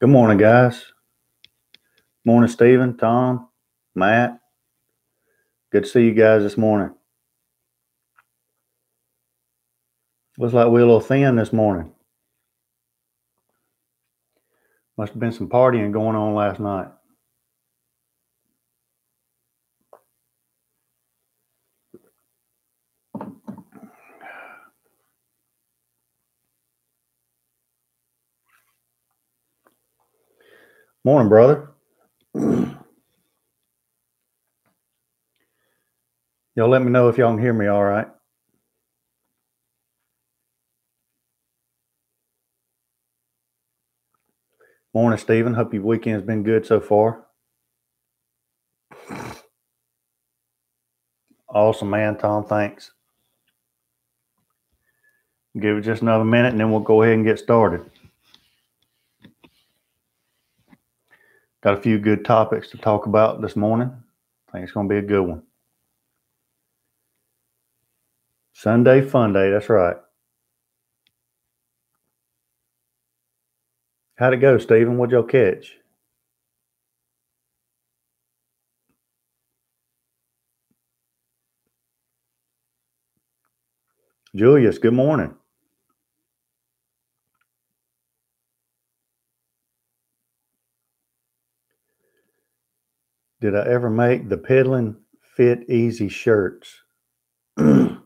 Good morning, guys. Morning, Stephen, Tom, Matt. Good to see you guys this morning. Looks like we're a little thin this morning. Must have been some partying going on last night. Morning, brother. Y'all let me know if y'all can hear me all right. Morning, Stephen. Hope your weekend's been good so far. Awesome, man. Tom, thanks. Give it just another minute and then we'll go ahead and get started. Got a few good topics to talk about this morning. I think it's going to be a good one. Sunday fun day, that's right. How'd it go, Stephen? What'd y'all catch? Julius, good morning. Did I ever make the Piddlin Fit Easy shirts? Oh,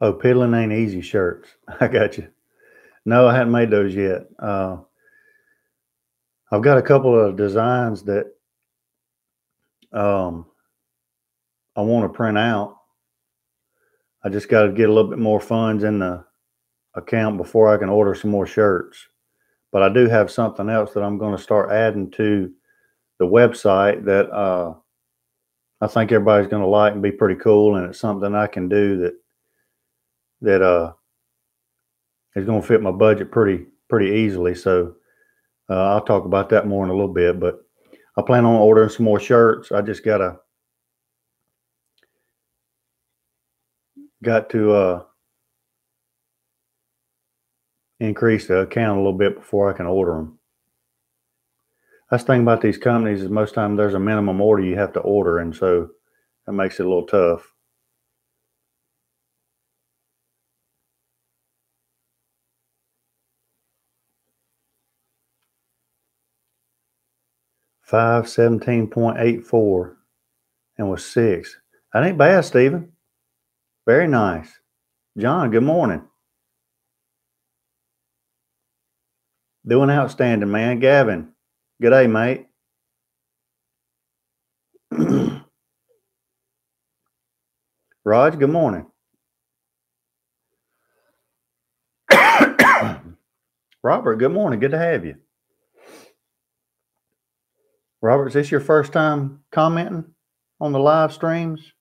Piddlin ain't easy shirts. I got you. No, I hadn't made those yet. I've got a couple of designs that I want to print out. I just got to get a little bit more funds in the account before I can order some more shirts. But I do have something else that I'm going to start adding to the website that I think everybody's going to like and be pretty cool. And it's something I can do that is going to fit my budget pretty easily. So I'll talk about that more in a little bit. But I plan on ordering some more shirts. I just got to increase the account a little bit before I can order them. That's the thing about these companies is most of the time there's a minimum order you have to order, and so that makes it a little tough. $517.84 and was 6. That ain't bad, Stephen. Very nice. John, good morning. Doing outstanding, man. Gavin, good day, mate. Raj, good morning. Robert, good morning. Good to have you. Robert, is this your first time commenting on the live streams?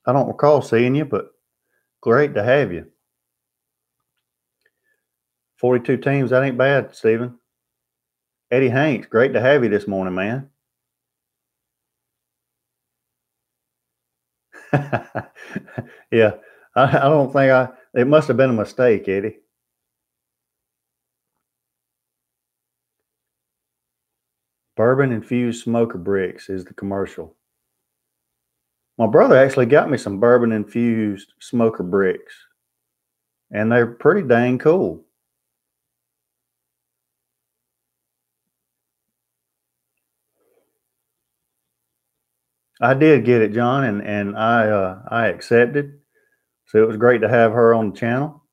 I don't recall seeing you, but great to have you. 42 teams, that ain't bad, Stephen. Eddie Hanks, great to have you this morning, man. Yeah, I don't think it must have been a mistake, Eddie. Bourbon infused smoker bricks is the commercial. My brother actually got me some bourbon infused smoker bricks, and they're pretty dang cool. I did get it, John, and I accepted. So it was great to have her on the channel.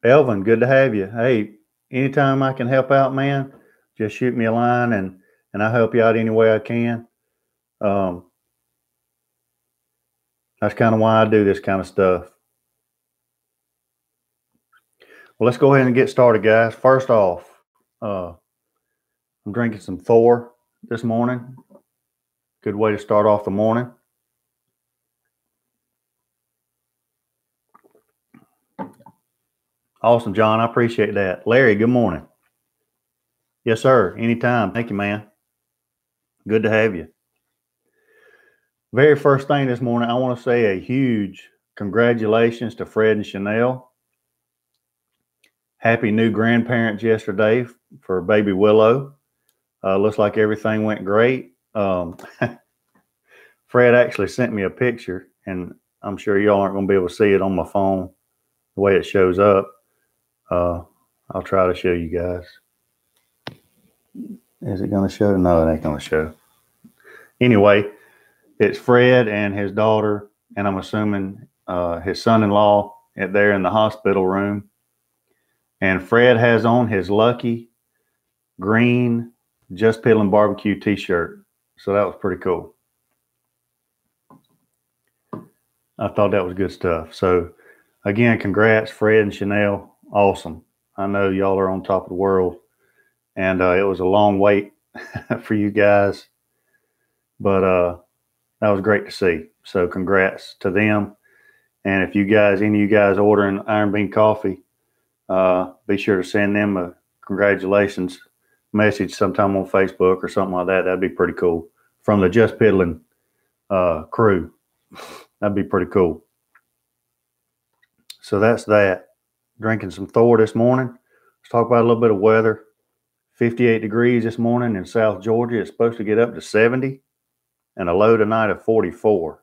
Elvin, good to have you. Hey, anytime I can help out, man, just shoot me a line and I'll help you out any way I can. That's kind of why I do this kind of stuff. Well, let's go ahead and get started, guys. First off, I'm drinking some Thor this morning. Good way to start off the morning. Awesome, John. I appreciate that. Larry, good morning. Yes, sir. Anytime. Thank you, man. Good to have you. Very first thing this morning, I want to say a huge congratulations to Fred and Chanel. Happy new grandparents yesterday for baby Willow. Looks like everything went great. Fred actually sent me a picture, and I'm sure y'all aren't going to be able to see it on my phone the way it shows up. I'll try to show you guys. Is it going to show? No, it ain't going to show. Anyway, it's Fred and his daughter, and I'm assuming his son-in-law there in the hospital room. And Fred has on his lucky green Jus Piddlin BBQ t-shirt. So that was pretty cool. I thought that was good stuff. So again, congrats, Fred and Chanel. Awesome. I know y'all are on top of the world. And it was a long wait for you guys. But that was great to see. So congrats to them. And if any of you guys ordering Iron Bean coffee, be sure to send them a congratulations message sometime on Facebook or something like that. That'd be pretty cool. From the Jus Piddlin crew. That'd be pretty cool. So that's that. Drinking some Thor this morning. Let's talk about a little bit of weather. 58 degrees this morning in South Georgia. It's supposed to get up to 70 and a low tonight of 44.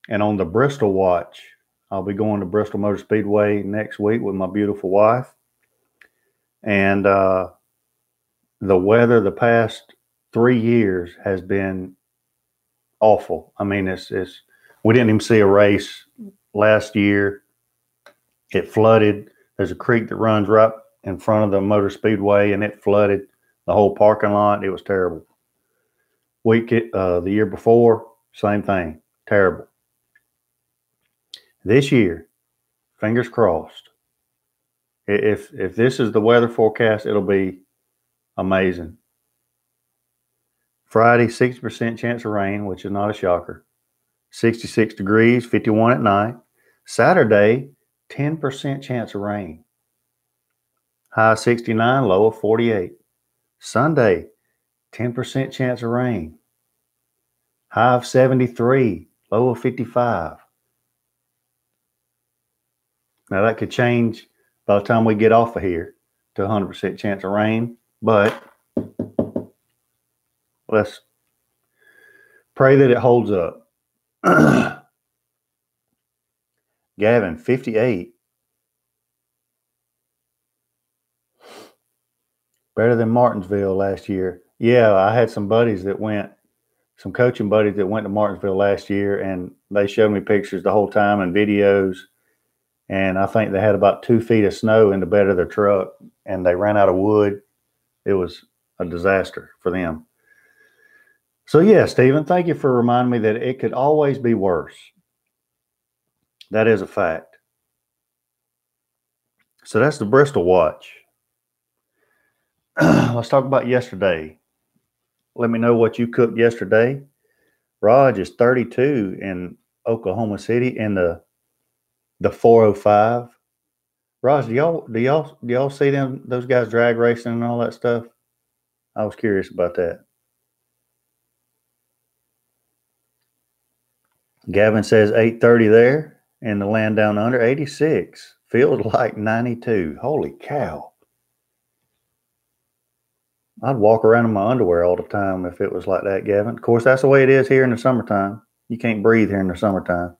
And on the Bristol watch, I'll be going to Bristol Motor Speedway next week with my beautiful wife. And the weather the past 3 years has been awful. I mean, we didn't even see a race last year. It flooded. There's a creek that runs right in front of the motor speedway, and it flooded the whole parking lot. It was terrible. The year before, same thing. Terrible. This year, fingers crossed. If this is the weather forecast, it'll be amazing. Friday, 60% chance of rain, which is not a shocker. 66 degrees, 51 at night. Saturday, 10% chance of rain. High 69, low of 48. Sunday, 10% chance of rain. High of 73, low of 55. Now that could change by the time we get off of here to 100% chance of rain, but let's pray that it holds up. Gavin, 58. Better than Martinsville last year. Yeah, I had some coaching buddies that went to Martinsville last year, and they showed me pictures the whole time and videos. And I think they had about 2 feet of snow in the bed of their truck, and they ran out of wood. It was a disaster for them. So yeah, Stephen, thank you for reminding me that it could always be worse. That is a fact. So that's the Bristol watch. Let's talk about yesterday. Let me know what you cooked yesterday. Raj is 32 in Oklahoma City in the 405. Raj, do y'all see those guys drag racing and all that stuff? I was curious about that. Gavin says 8:30 there in the land down under. 86. Feels like 92. Holy cow. I'd walk around in my underwear all the time if it was like that, Gavin. Of course, that's the way it is here in the summertime. You can't breathe here in the summertime.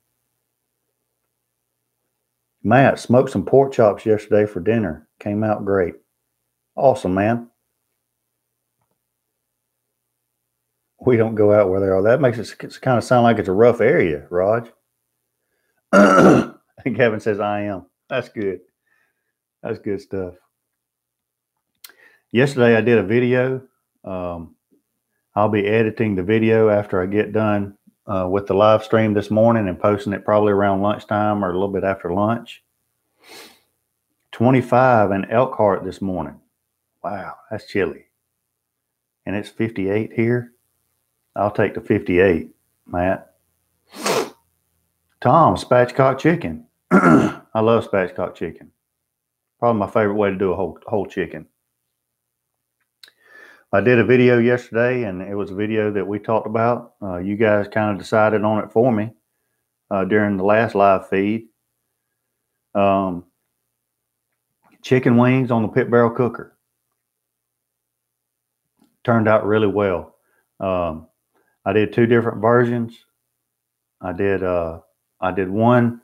Matt smoked some pork chops yesterday for dinner. Came out great. Awesome, man. We don't go out where they are. That makes it kind of sound like it's a rough area, Raj. Kevin says, I am. That's good. That's good stuff. Yesterday, I did a video. I'll be editing the video after I get done with the live stream this morning and posting it probably around lunchtime or a little bit after lunch. 25 in Elkhart this morning. Wow, that's chilly. And it's 58 here. I'll take the 58, Matt. Tom, spatchcock chicken. I love spatchcock chicken. Probably my favorite way to do a whole chicken. I did a video yesterday, and it was a video that we talked about. You guys kind of decided on it for me during the last live feed. Chicken wings on the pit barrel cooker. Turned out really well. I did 2 different versions. I did one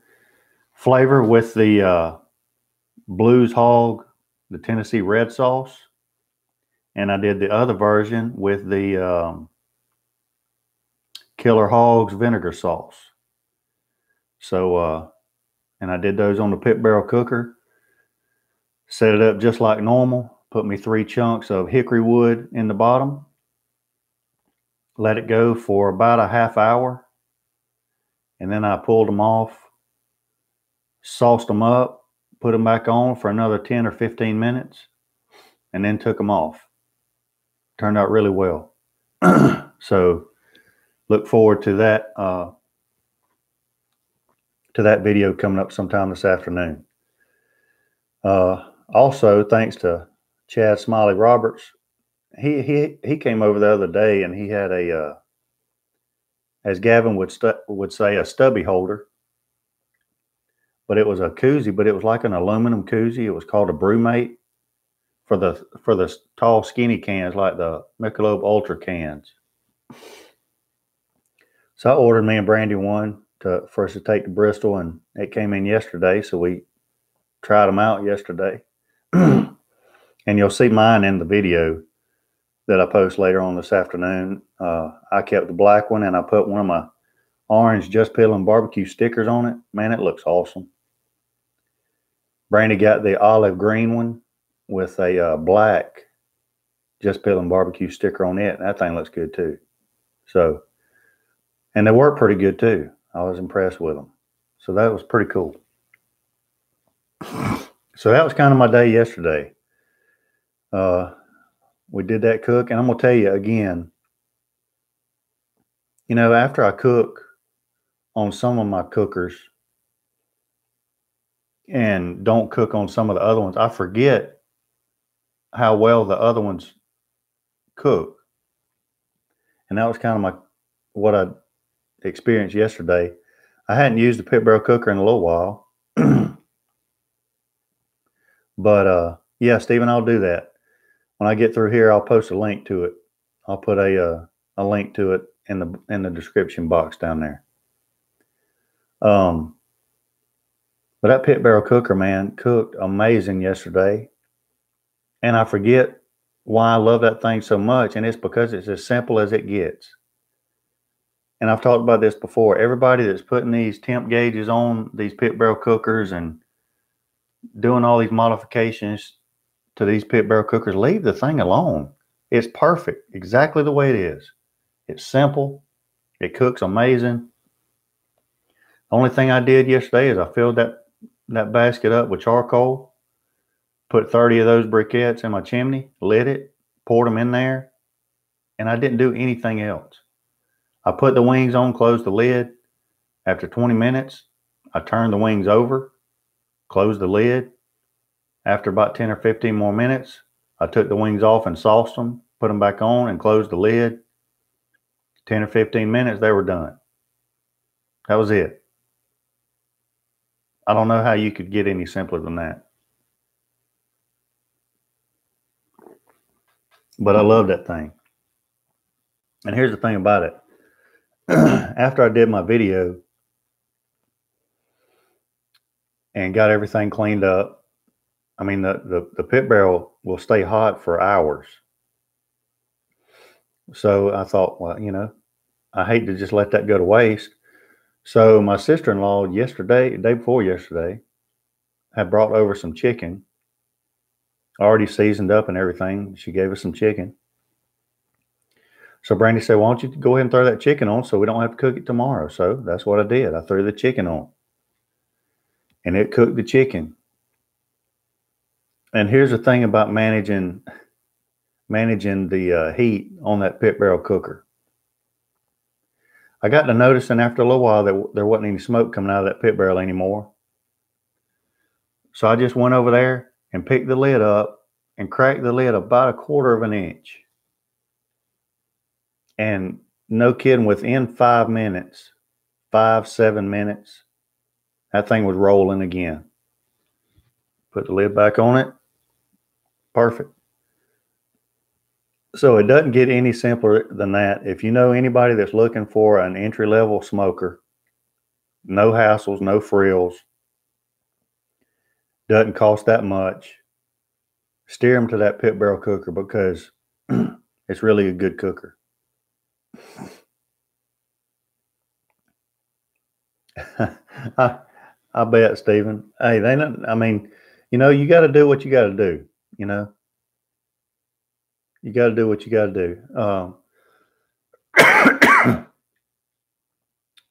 flavor with the Blues Hog, the Tennessee red sauce, and I did the other version with the Killer Hogs vinegar sauce. So, and I did those on the pit barrel cooker. Set it up just like normal. Put me 3 chunks of hickory wood in the bottom. Let it go for about a half hour. And then I pulled them off, sauced them up, put them back on for another 10 or 15 minutes, and then took them off. Turned out really well. So look forward to that video coming up sometime this afternoon. Also, thanks to Chad Smiley Roberts, he came over the other day, and he had a as Gavin would say, a stubby holder, but it was a koozie, but it was like an aluminum koozie. It was called a Brewmate for the tall, skinny cans, like the Michelob Ultra cans. So I ordered me and Brandy one for us to take to Bristol, and it came in yesterday, so we tried them out yesterday. And you'll see mine in the video that I post later on this afternoon. I kept the black one, and I put one of my orange Jus Piddlin BBQ stickers on it. Man, it looks awesome. Brandy got the olive green one with a black Jus Piddlin BBQ sticker on it. And that thing looks good too. So, and they work pretty good too. I was impressed with them. So that was pretty cool. So that was kind of my day yesterday. We did that cook, and I'm going to tell you again, you know, after I cook on some of my cookers and don't cook on some of the other ones, I forget how well the other ones cook. And that was kind of what I experienced yesterday. I hadn't used the pit barrel cooker in a little while. But yeah, Stephen, I'll do that. When I get through here, I'll post a link to it. I'll put a link to it in the description box down there. But that pit barrel cooker, man, cooked amazing yesterday. And I forget why I love that thing so much, and it's because it's as simple as it gets. And I've talked about this before. Everybody that's putting these temp gauges on these pit barrel cookers and doing all these modifications to these pit barrel cookers, leave the thing alone. It's perfect, exactly the way it is. It's simple. It cooks amazing. The only thing I did yesterday is I filled that basket up with charcoal, put 30 of those briquettes in my chimney, lit it, poured them in there, and I didn't do anything else. I put the wings on, closed the lid. After 20 minutes, I turned the wings over, closed the lid. After about 10 or 15 more minutes, I took the wings off and sauced them, put them back on, and closed the lid. 10 or 15 minutes, they were done. That was it. I don't know how you could get any simpler than that. But I love that thing. And here's the thing about it. After I did my video and got everything cleaned up, I mean, the pit barrel will stay hot for hours. So I thought, well, you know, I hate to just let that go to waste. So my sister-in-law the day before yesterday, had brought over some chicken, already seasoned up and everything. She gave us some chicken. So Brandy said, why don't you go ahead and throw that chicken on so we don't have to cook it tomorrow? So that's what I did. I threw the chicken on. And it cooked the chicken. And here's the thing about managing the heat on that pit barrel cooker. I got to noticing after a little while that there wasn't any smoke coming out of that pit barrel anymore. So I just went over there and picked the lid up and cracked the lid about 1/4 of an inch. And no kidding, within 5 minutes, 7 minutes, that thing was rolling again. Put the lid back on it. Perfect. So it doesn't get any simpler than that. If you know anybody that's looking for an entry-level smoker, no hassles, no frills, doesn't cost that much, steer them to that pit barrel cooker because it's really a good cooker. I bet, Stephen. Hey, they don't, I mean, you got to do what you got to do. You got to do what you got to do.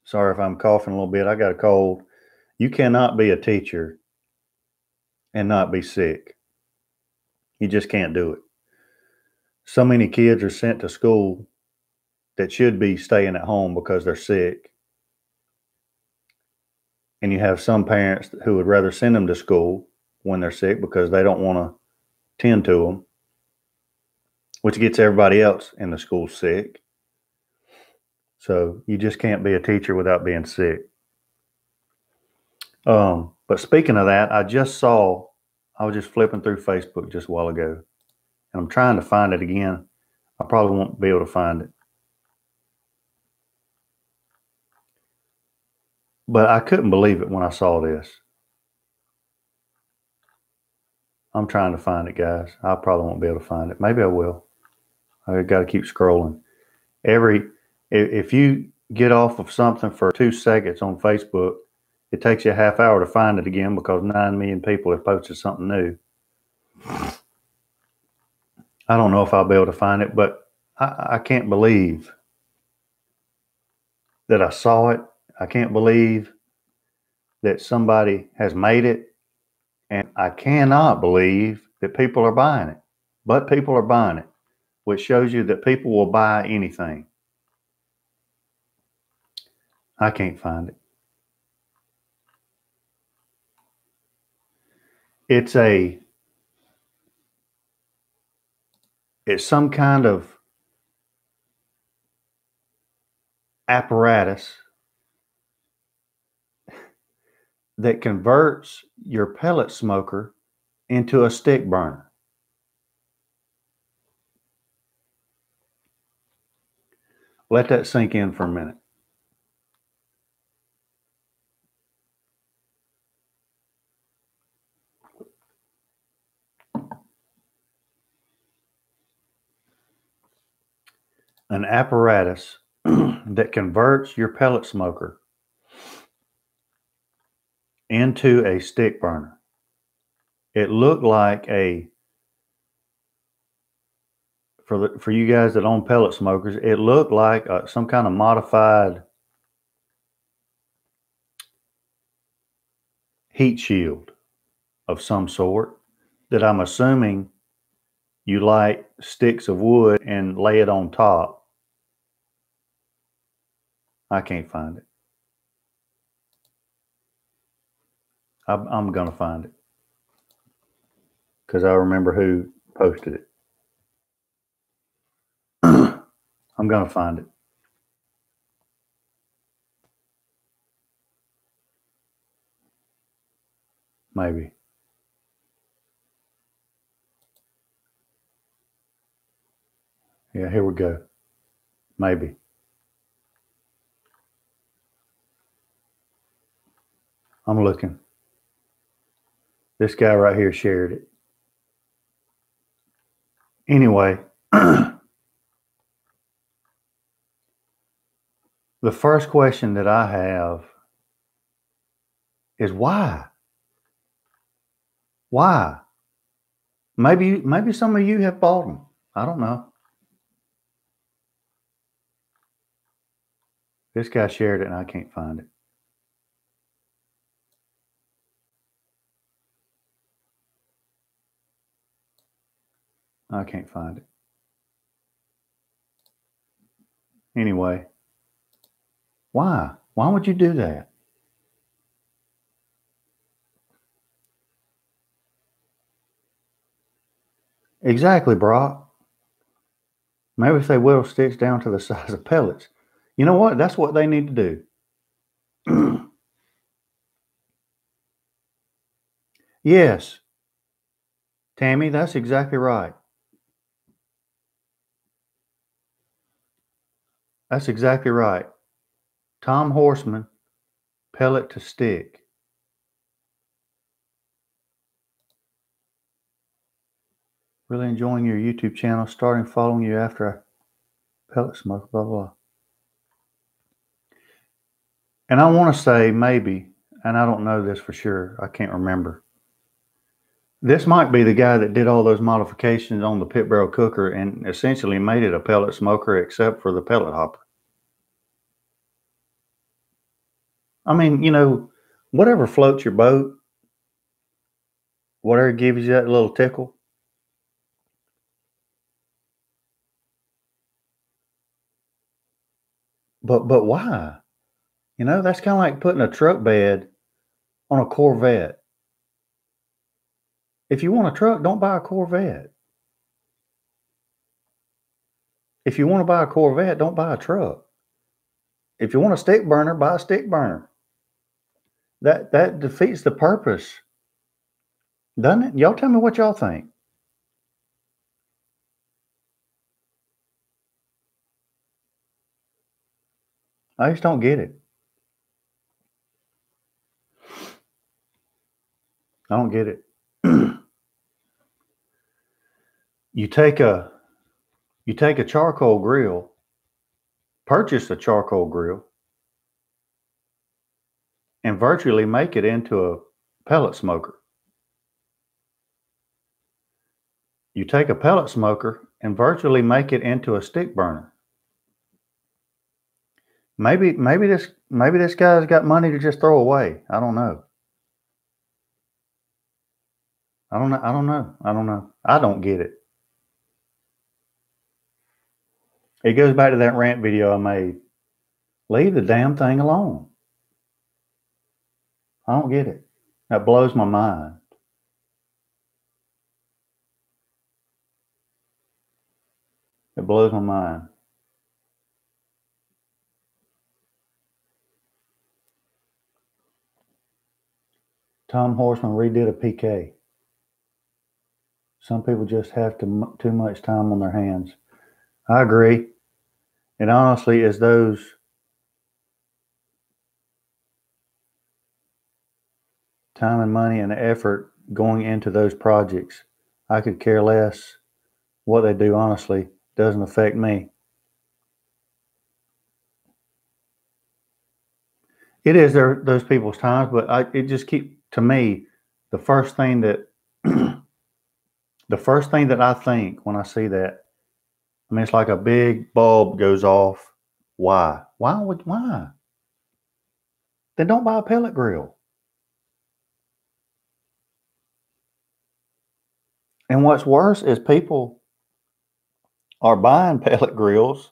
Sorry if I'm coughing a little bit. I got a cold. You cannot be a teacher and not be sick. You just can't do it. So many kids are sent to school that should be staying at home because they're sick. And you have some parents who would rather send them to school when they're sick because they don't want to tend to them, which gets everybody else in the school sick. So you just can't be a teacher without being sick. But speaking of that, I was just flipping through Facebook just a while ago, and I'm trying to find it again. I probably won't be able to find it. But I couldn't believe it when I saw this. I'm trying to find it, guys. I probably won't be able to find it. Maybe I will. I got to keep scrolling. If you get off of something for 2 seconds on Facebook, it takes you a half hour to find it again because 9 million people have posted something new. I don't know if I'll be able to find it, but I can't believe that I saw it. I can't believe that somebody has made it. And I cannot believe that people are buying it. But people are buying it, which shows you that people will buy anything. I can't find it. It's some kind of apparatus that converts your pellet smoker into a stick burner. Let that sink in for a minute. An apparatus that converts your pellet smoker into a stick burner. It looked like for you guys that own pellet smokers, it looked like some kind of modified heat shield of some sort that I'm assuming you light sticks of wood and lay it on top. I can't find it. I'm going to find it because I remember who posted it. I'm going to find it. Maybe. Yeah, here we go. Maybe. I'm looking. This guy right here shared it. Anyway, the first question that I have is why? Why? Maybe some of you have bought them. I don't know. This guy shared it and I can't find it. I can't find it. Anyway, why? Why would you do that? Exactly, Brock. Maybe if they whittle sticks down to the size of pellets. You know what? That's what they need to do. Yes, Tammy, that's exactly right. That's exactly right. Tom Horseman, pellet to stick. Really enjoying your YouTube channel. Starting following you after I pellet smoke, blah, blah. And I want to say maybe, and I don't know this for sure, I can't remember. This might be the guy that did all those modifications on the pit barrel cooker and essentially made it a pellet smoker except for the pellet hopper. I mean, whatever floats your boat, whatever gives you that little tickle. But why? That's kind of like putting a truck bed on a Corvette. If you want a truck, don't buy a Corvette. If you want to buy a Corvette, don't buy a truck. If you want a stick burner, buy a stick burner. That defeats the purpose, doesn't it? Y'all tell me what y'all think. I just don't get it. I don't get it. You take a charcoal grill, purchase a charcoal grill, and virtually make it into a pellet smoker. You take a pellet smoker and virtually make it into a stick burner. Maybe this guy's got money to just throw away. I don't know. I don't know. I don't get it. It goes back to that rant video I made. Leave the damn thing alone. I don't get it. That blows my mind. It blows my mind. Tom Horseman redid a PK. Some people just have too much time on their hands. I agree. It honestly is those time and money and effort going into those projects. I could care less what they do, honestly. Doesn't affect me. It is those people's times, but it just to me, the first thing that I think when I see that, I mean, it's like a big bulb goes off. Why? Why? Then don't buy a pellet grill. And what's worse is people are buying pellet grills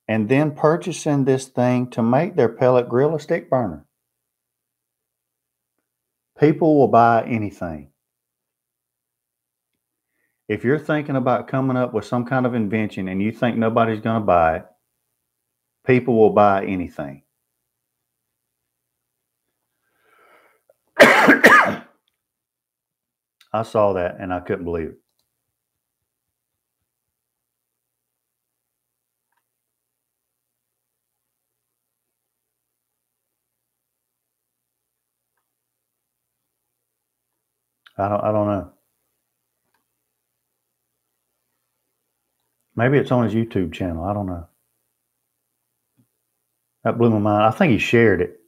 and then purchasing this thing to make their pellet grill a stick burner. People will buy anything. If you're thinking about coming up with some kind of invention and you think nobody's going to buy it, people will buy anything. I saw that and I couldn't believe it. I don't know. Maybe it's on his YouTube channel. I don't know. That blew my mind. I think he shared it.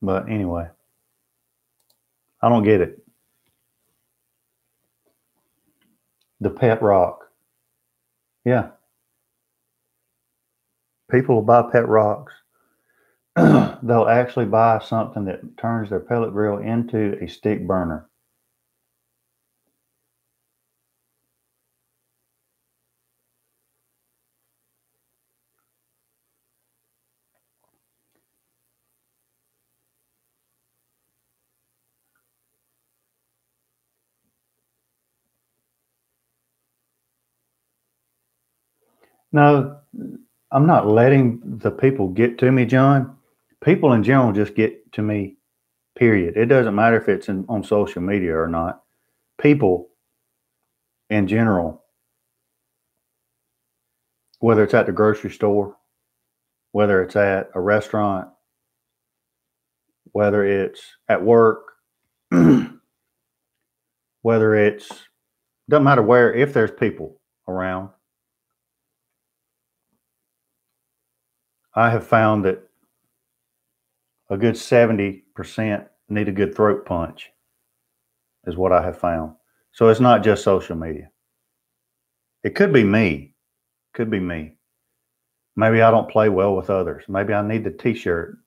But anyway, I don't get it. The pet rock. Yeah. People will buy pet rocks. They'll actually buy something that turns their pellet grill into a stick burner. No, I'm not letting the people get to me, John. People in general just get to me, period. It doesn't matter if it's on social media or not. People in general, whether it's at the grocery store, whether it's at a restaurant, whether it's at work, whether it's, doesn't matter where, if there's people around, I have found that a good 70% need a good throat punch, is what I have found. So it's not just social media. It could be me. Could be me. Maybe I don't play well with others. Maybe I need the t-shirt.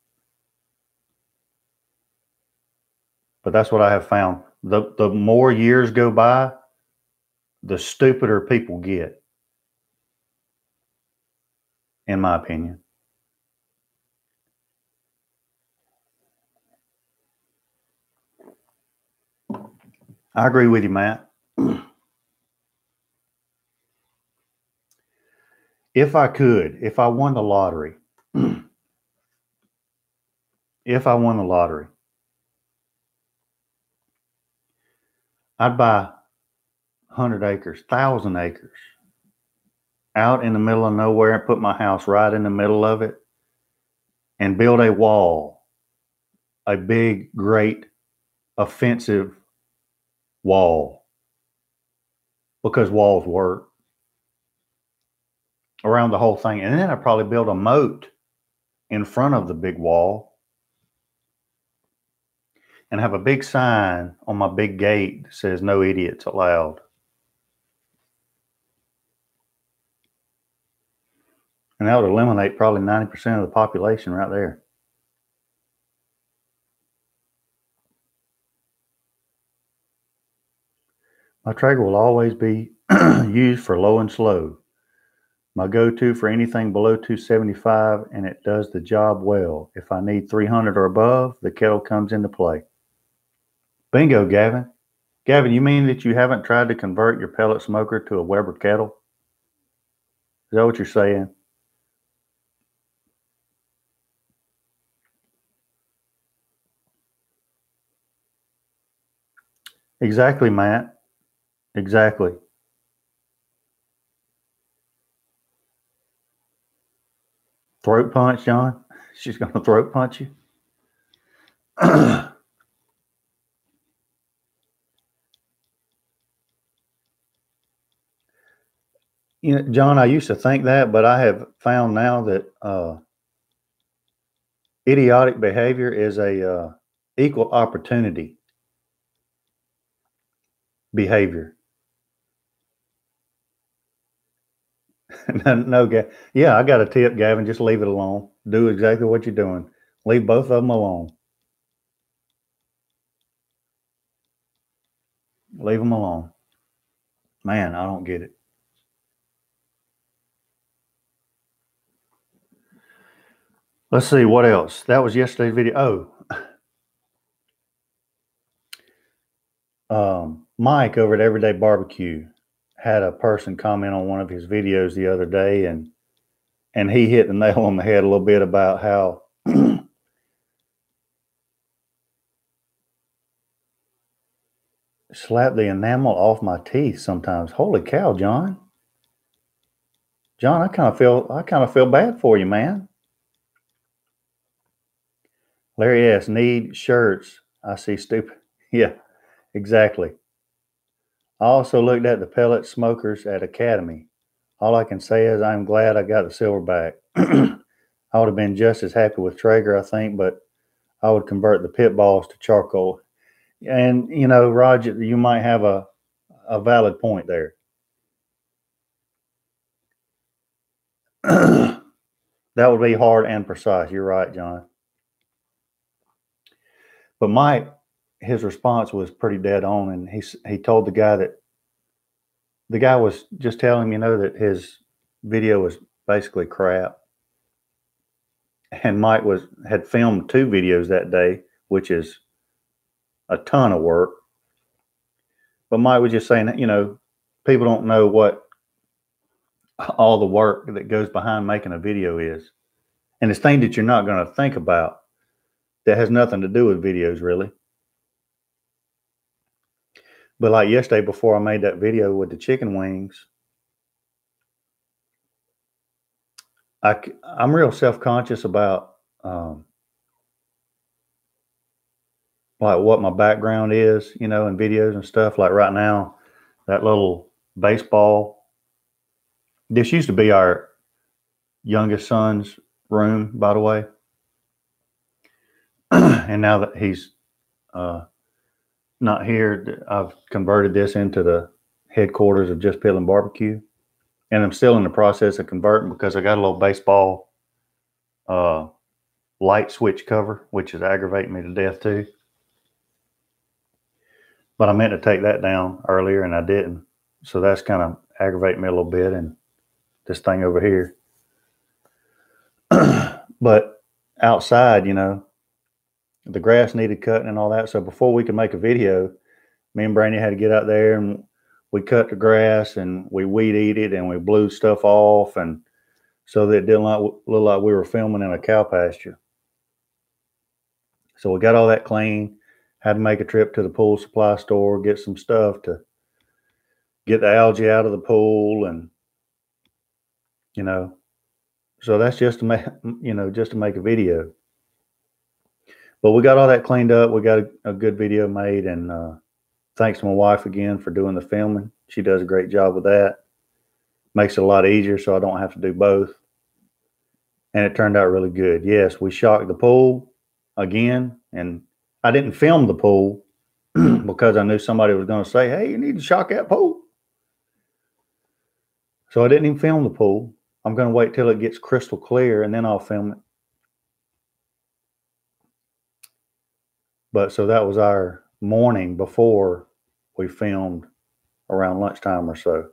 But that's what I have found. The more years go by, the stupider people get, in my opinion. I agree with you, Matt. If I could, if I won the lottery, if I won the lottery, I'd buy 100 acres, 1,000 acres out in the middle of nowhere and put my house right in the middle of it and build a wall, a big, great, offensive wall, because walls work, around the whole thing. And then I'd probably build a moat in front of the big wall and have a big sign on my big gate that says no idiots allowed. And that would eliminate probably 90% of the population right there. My Traeger will always be used for low and slow. My go-to for anything below 275, and it does the job well. If I need 300 or above, the kettle comes into play. Bingo, Gavin. Gavin, you mean that you haven't tried to convert your pellet smoker to a Weber kettle? Is that what you're saying? Exactly, Matt. Exactly. Throat punch, John? She's going to throat punch you? You know, John, I used to think that, but I have found now that idiotic behavior is a equal opportunity behavior. No, yeah, I got a tip, Gavin. Just leave it alone. Do exactly what you're doing. Leave both of them alone. Leave them alone. Man, I don't get it. Let's see what else. That was yesterday's video. Mike over at Everyday Barbecue had a person comment on one of his videos the other day, and he hit the nail on the head a little bit about how slap the enamel off my teeth sometimes. Holy cow, John. John, I kind of feel bad for you, man. Larry S. Need shirts. I see stupid. Yeah, exactly. I also looked at the pellet smokers at Academy. All I can say is I'm glad I got the Silverbac. I would have been just as happy with Traeger, I think, but I would convert the pit balls to charcoal. And, you know, Roger, you might have a valid point there. That would be hard and precise. You're right, John. But Mike, his response was pretty dead on, and he told the guy that the guy was just telling him, you know, that his video was basically crap. And Mike had filmed 2 videos that day, which is a ton of work. But Mike was just saying, you know, people don't know what all the work that goes behind making a video is. And it's things that you're not going to think about that has nothing to do with videos, really. But like yesterday, before I made that video with the chicken wings, I'm real self-conscious about like what my background is, you know, in videos and stuff. Like right now, that little baseball. This used to be our youngest son's room, by the way. And now that he's not here, I've converted this into the headquarters of Jus Piddlin BBQ. And I'm still in the process of converting because I got a little baseball light switch cover, which is aggravating me to death too. But I meant to take that down earlier and I didn't. So that's kind of aggravating me a little bit. And this thing over here. But outside, you know, the grass needed cutting and all that. So before we could make a video, me and Brandy had to get out there and we cut the grass and we weed eat it and we blew stuff off, and so that it didn't look like we were filming in a cow pasture. So we got all that clean, had to make a trip to the pool supply store, get some stuff to get the algae out of the pool, and you know, so that's just to make, you know, just to make a video. But we got all that cleaned up. We got a good video made, and thanks to my wife again for doing the filming. She does a great job with that. Makes it a lot easier so I don't have to do both. And it turned out really good. Yes, we shocked the pool again, and I didn't film the pool because I knew somebody was going to say, hey, you need to shock that pool. So I didn't even film the pool. I'm going to wait till it gets crystal clear and then I'll film it. But so that was our morning before we filmed around lunchtime or so.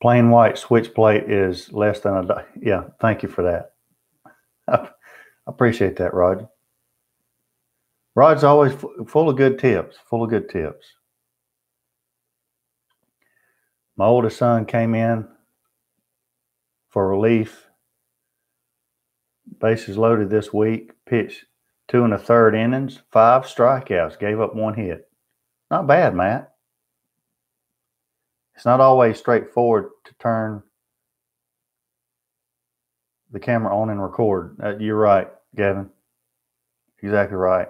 Plain white switch plate is less than a dollar. Yeah, thank you for that. I appreciate that, Roger. Rod's always full of good tips, full of good tips. My oldest son came in for relief. Bases loaded this week, pitched 2 1/3 innings, 5 strikeouts, gave up 1 hit. Not bad, Matt. It's not always straightforward to turn the camera on and record. You're right, Gavin. Exactly right.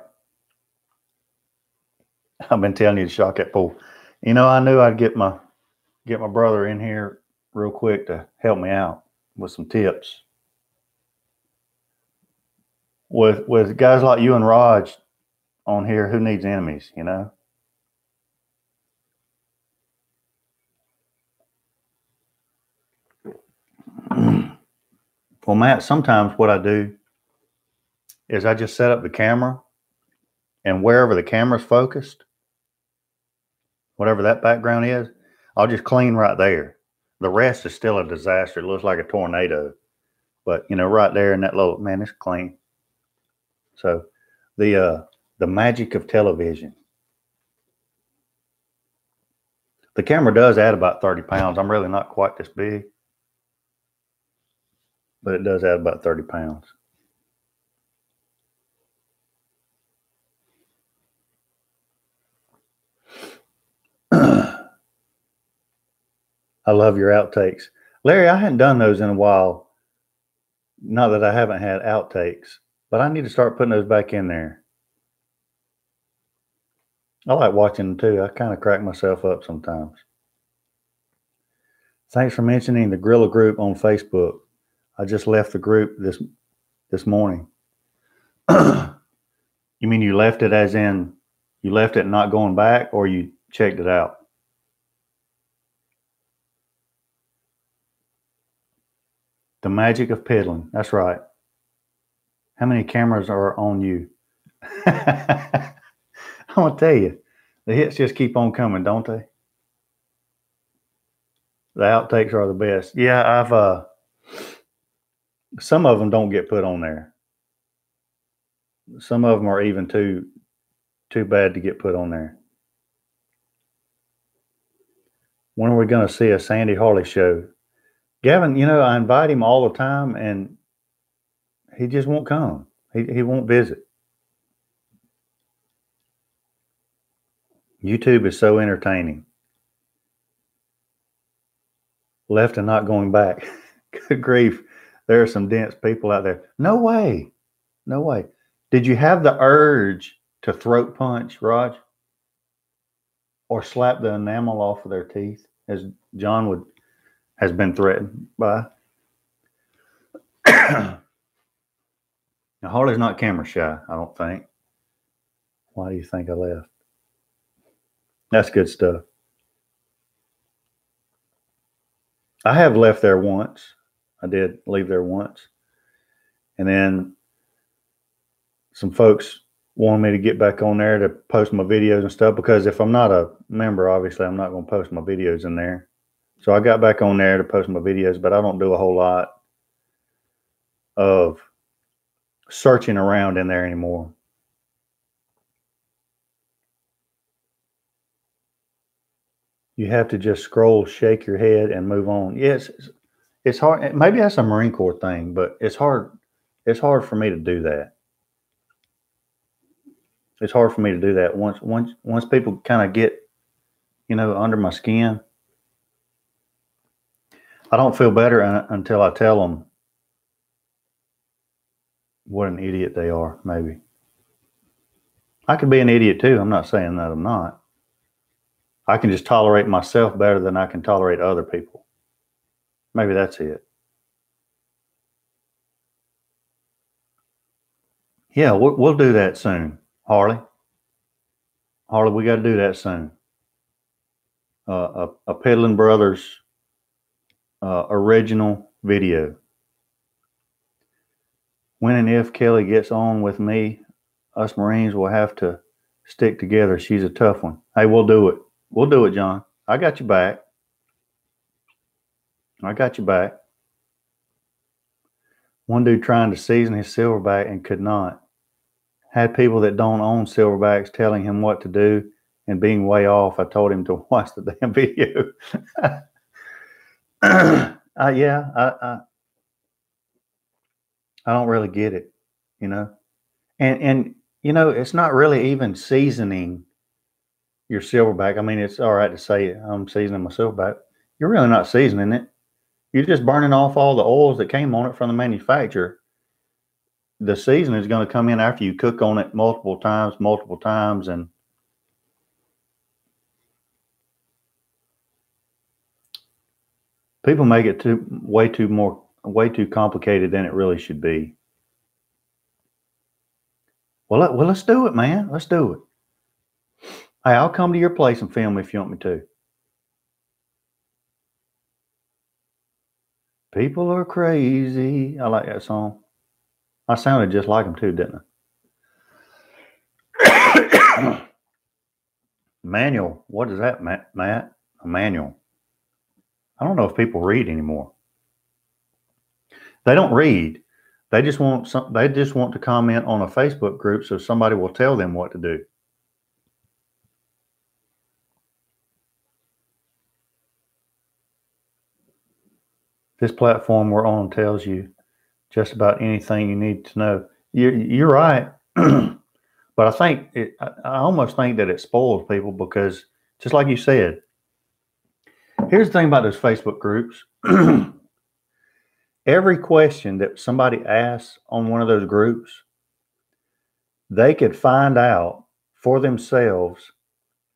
I've been telling you to shock that pool. You know, I knew I'd get my brother in here real quick to help me out with some tips. With guys like you and Raj on here, who needs enemies, you know? Well, Matt, sometimes what I do is I just set up the camera, and wherever the camera's focused, whatever that background is, I'll just clean right there. The rest is still a disaster. It looks like a tornado. But, you know, right there in that little, man, it's clean. So the magic of television. The camera does add about 30 pounds. I'm really not quite this big, but it does add about 30 pounds. I love your outtakes. Larry, I hadn't done those in a while. Not that I haven't had outtakes, but I need to start putting those back in there. I like watching them too. I kind of crack myself up sometimes. Thanks for mentioning the Grilla group on Facebook. I just left the group this morning. You mean you left it as in you left it not going back, or you checked it out? The magic of piddling. That's right. How many cameras are on you? I'm going to tell you, the hits just keep on coming, don't they? The outtakes are the best. Yeah, I've some of them don't get put on there. Some of them are even too bad to get put on there. When are we going to see a Sandy Harley show? Gavin, you know, I invite him all the time and he just won't come. He won't visit. YouTube is so entertaining. Left and not going back. Good grief. There are some dense people out there. No way. No way. Did you have the urge to throat punch, Raj? Or slap the enamel off of their teeth, as John has been threatened by? Now, Harley's not camera shy, I don't think. Why do you think I left? That's good stuff. I have left there once. I did leave there once. And then some folks wanted me to get back on there to post my videos and stuff, because if I'm not a member, obviously I'm not going to post my videos in there. So I got back on there to post my videos, but I don't do a whole lot of searching around in there anymore. You have to just scroll, shake your head, and move on. Yes, it's hard. Maybe that's a Marine Corps thing, but it's hard. It's hard for me to do that. It's hard for me to do that. Once people kind of get, you know, under my skin, I don't feel better until I tell them what an idiot they are. Maybe I could be an idiot too. I'm not saying that I'm not. I can just tolerate myself better than I can tolerate other people. Maybe that's it. Yeah, we'll do that soon, Harley. Harley, we got to do that soon. A Piddlin Brothers original video. When and if Kelly gets on with me, us Marines will have to stick together. She's a tough one. Hey, we'll do it. We'll do it, John. I got you back. I got you back. One dude trying to season his silverback and could not. Had people that don't own silverbacks telling him what to do and being way off. I told him to watch the damn video. I don't really get it, you know. And you know, it's not really even seasoning your silverback. I mean, it's all right to say I'm seasoning my silverback. You're really not seasoning it. You're just burning off all the oils that came on it from the manufacturer. The seasoning is going to come in after you cook on it multiple times, and people make it way too complicated than it really should be. Well, let's do it, man. Let's do it. Hey, I'll come to your place and film if you want me to. People are crazy. I like that song. I sounded just like him too, didn't I? Manual. What is that, Matt? A manual. I don't know if people read anymore. They don't read. They just want to comment on a Facebook group so somebody will tell them what to do. This platform we're on tells you just about anything you need to know. You're right. But I almost think that it spoils people, because just like you said, here's the thing about those Facebook groups. Every question that somebody asks on one of those groups, they could find out for themselves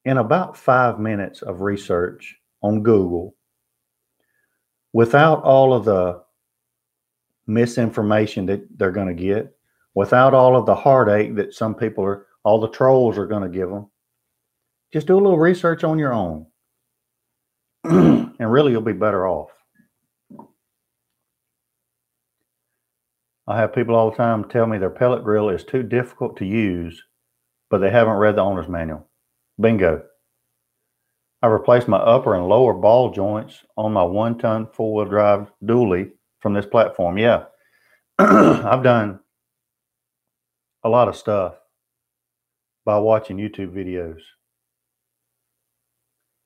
in about 5 minutes of research on Google, without all of the misinformation that they're going to get, without all of the heartache that all the trolls are going to give them. Just do a little research on your own. And really, you'll be better off. I have people all the time tell me their pellet grill is too difficult to use, but they haven't read the owner's manual. Bingo. I replaced my upper and lower ball joints on my 1-ton 4-wheel drive dually from this platform. Yeah. I've done a lot of stuff by watching YouTube videos.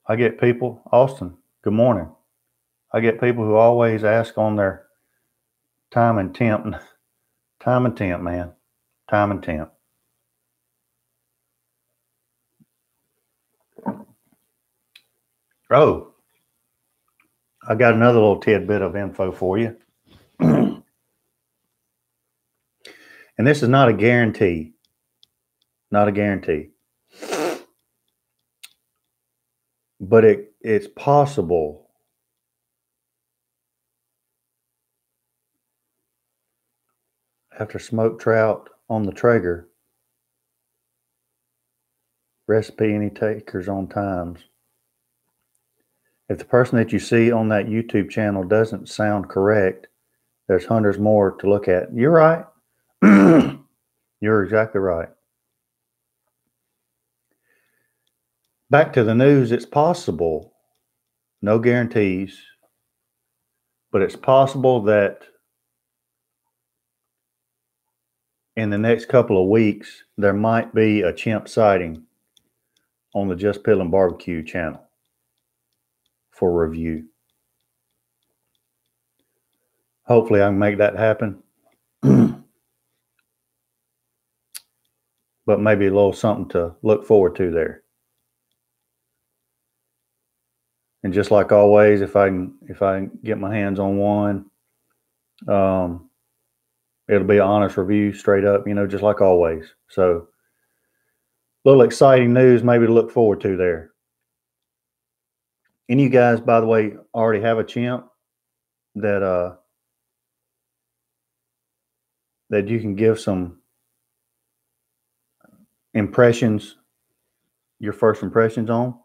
I get people, Austin, Good morning. I get people who always ask on their time and temp. Time and temp, man. Time and temp. Oh, I got another little tidbit of info for you. And this is not a guarantee. Not a guarantee. But it's possible after smoked trout on the Traeger, recipe any takers on times. If the person that you see on that YouTube channel doesn't sound correct, there's hundreds more to look at. You're right. You're exactly right. Back to the news, it's possible, no guarantees, but it's possible that in the next couple of weeks, there might be a chimp sighting on the Jus Piddlin BBQ channel for review. Hopefully I can make that happen. But maybe a little something to look forward to there. And just like always, if I can get my hands on one, it'll be an honest review, straight up, just like always. So, a little exciting news maybe to look forward to there. And you guys, by the way, already have a chimp that you can give some impressions, your first impressions on?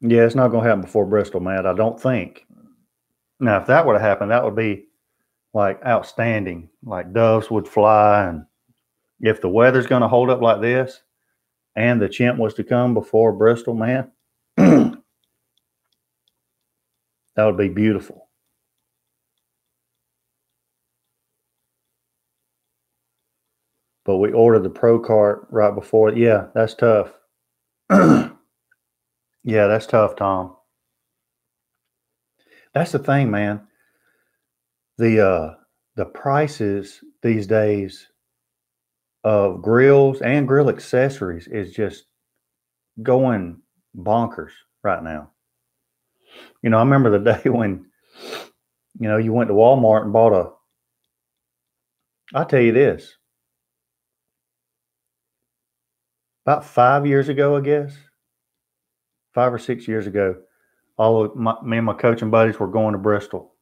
Yeah, it's not going to happen before Bristol, Matt, I don't think. Now, if that were to happen, that would be like outstanding. Like doves would fly. And if the weather's going to hold up like this and the chimp was to come before Bristol, man, that would be beautiful. But we ordered the Pro Cart right before. Yeah, that's tough. Yeah, that's tough, Tom. That's the thing, man. The prices these days of grills and grill accessories is just going bonkers right now. I remember the day when, you went to Walmart and bought I'll tell you this, about 5 years ago, I guess, 5 or 6 years ago, me and my coaching buddies were going to Bristol.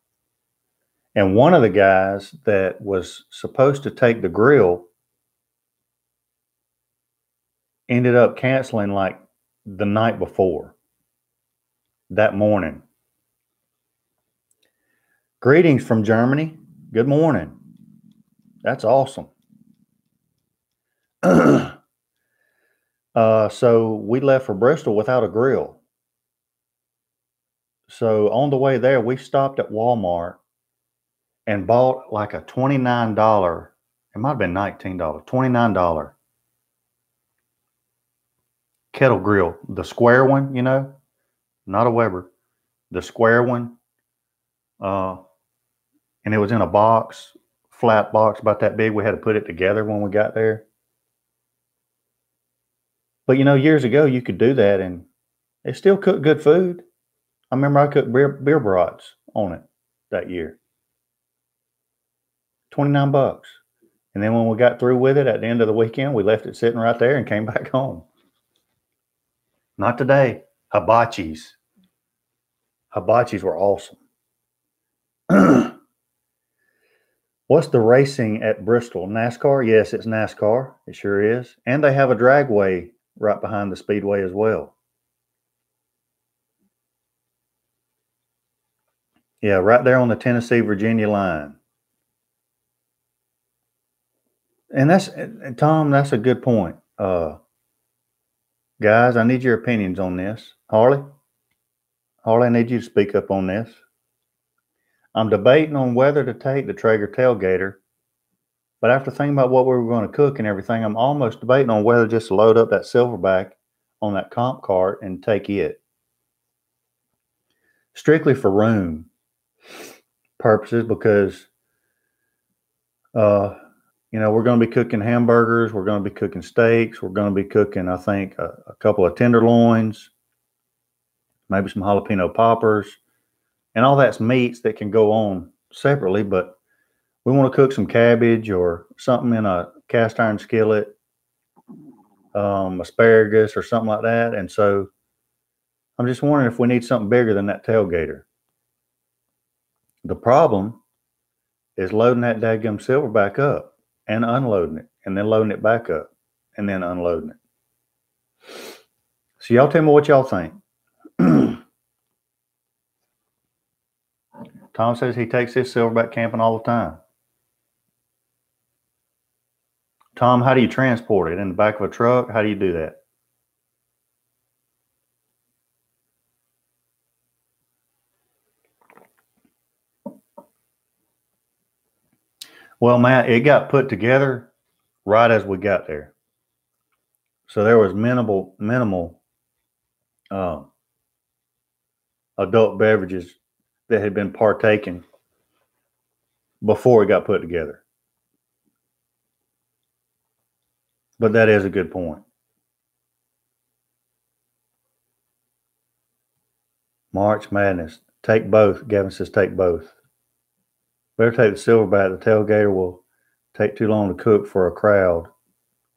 And one of the guys that was supposed to take the grill ended up canceling like the night before, that morning. Greetings from Germany. Good morning. That's awesome. So we left for Bristol without a grill. So on the way there, we stopped at Walmart and bought like a $29, it might have been $19, $29 kettle grill, the square one, not a Weber, the square one. And it was in a box, flat box about that big. We had to put it together when we got there. But years ago you could do that and it still cooked good food. I remember I cooked beer brats on it that year. $29. And then when we got through with it at the end of the weekend, we left it sitting right there and came back home. Not today. Hibachis. Hibachis were awesome. What's the racing at Bristol? NASCAR? Yes, it's NASCAR. It sure is. And they have a dragway right behind the speedway as well. Yeah, right there on the Tennessee-Virginia line. And Tom, that's a good point. Guys, I need your opinions on this. Harley, I need you to speak up on this. I'm debating on whether to take the Traeger Tailgater, but after thinking about what we were going to cook and everything, I'm almost debating on whether just to load up that Silverbac on that comp cart and take it. strictly for room purposes because, we're going to be cooking hamburgers. We're going to be cooking steaks. We're going to be cooking, I think, a couple of tenderloins, maybe some jalapeno poppers, and all that's meats that can go on separately, but we want to cook some cabbage or something in a cast iron skillet, asparagus or something like that. And so I'm just wondering if we need something bigger than that tailgater. The problem is loading that dadgum Silverbac up and unloading it and then loading it back up and then unloading it. So y'all tell me what y'all think. Tom says he takes his Silverbac camping all the time. Tom, how do you transport it? In the back of a truck? How do you do that? Well, Matt, it got put together right as we got there. So there was minimal adult beverages that had been partaken before it got put together. But that is a good point. March Madness. Take both. Gavin says take both. Better take the Silverbac. The tailgater will take too long to cook for a crowd.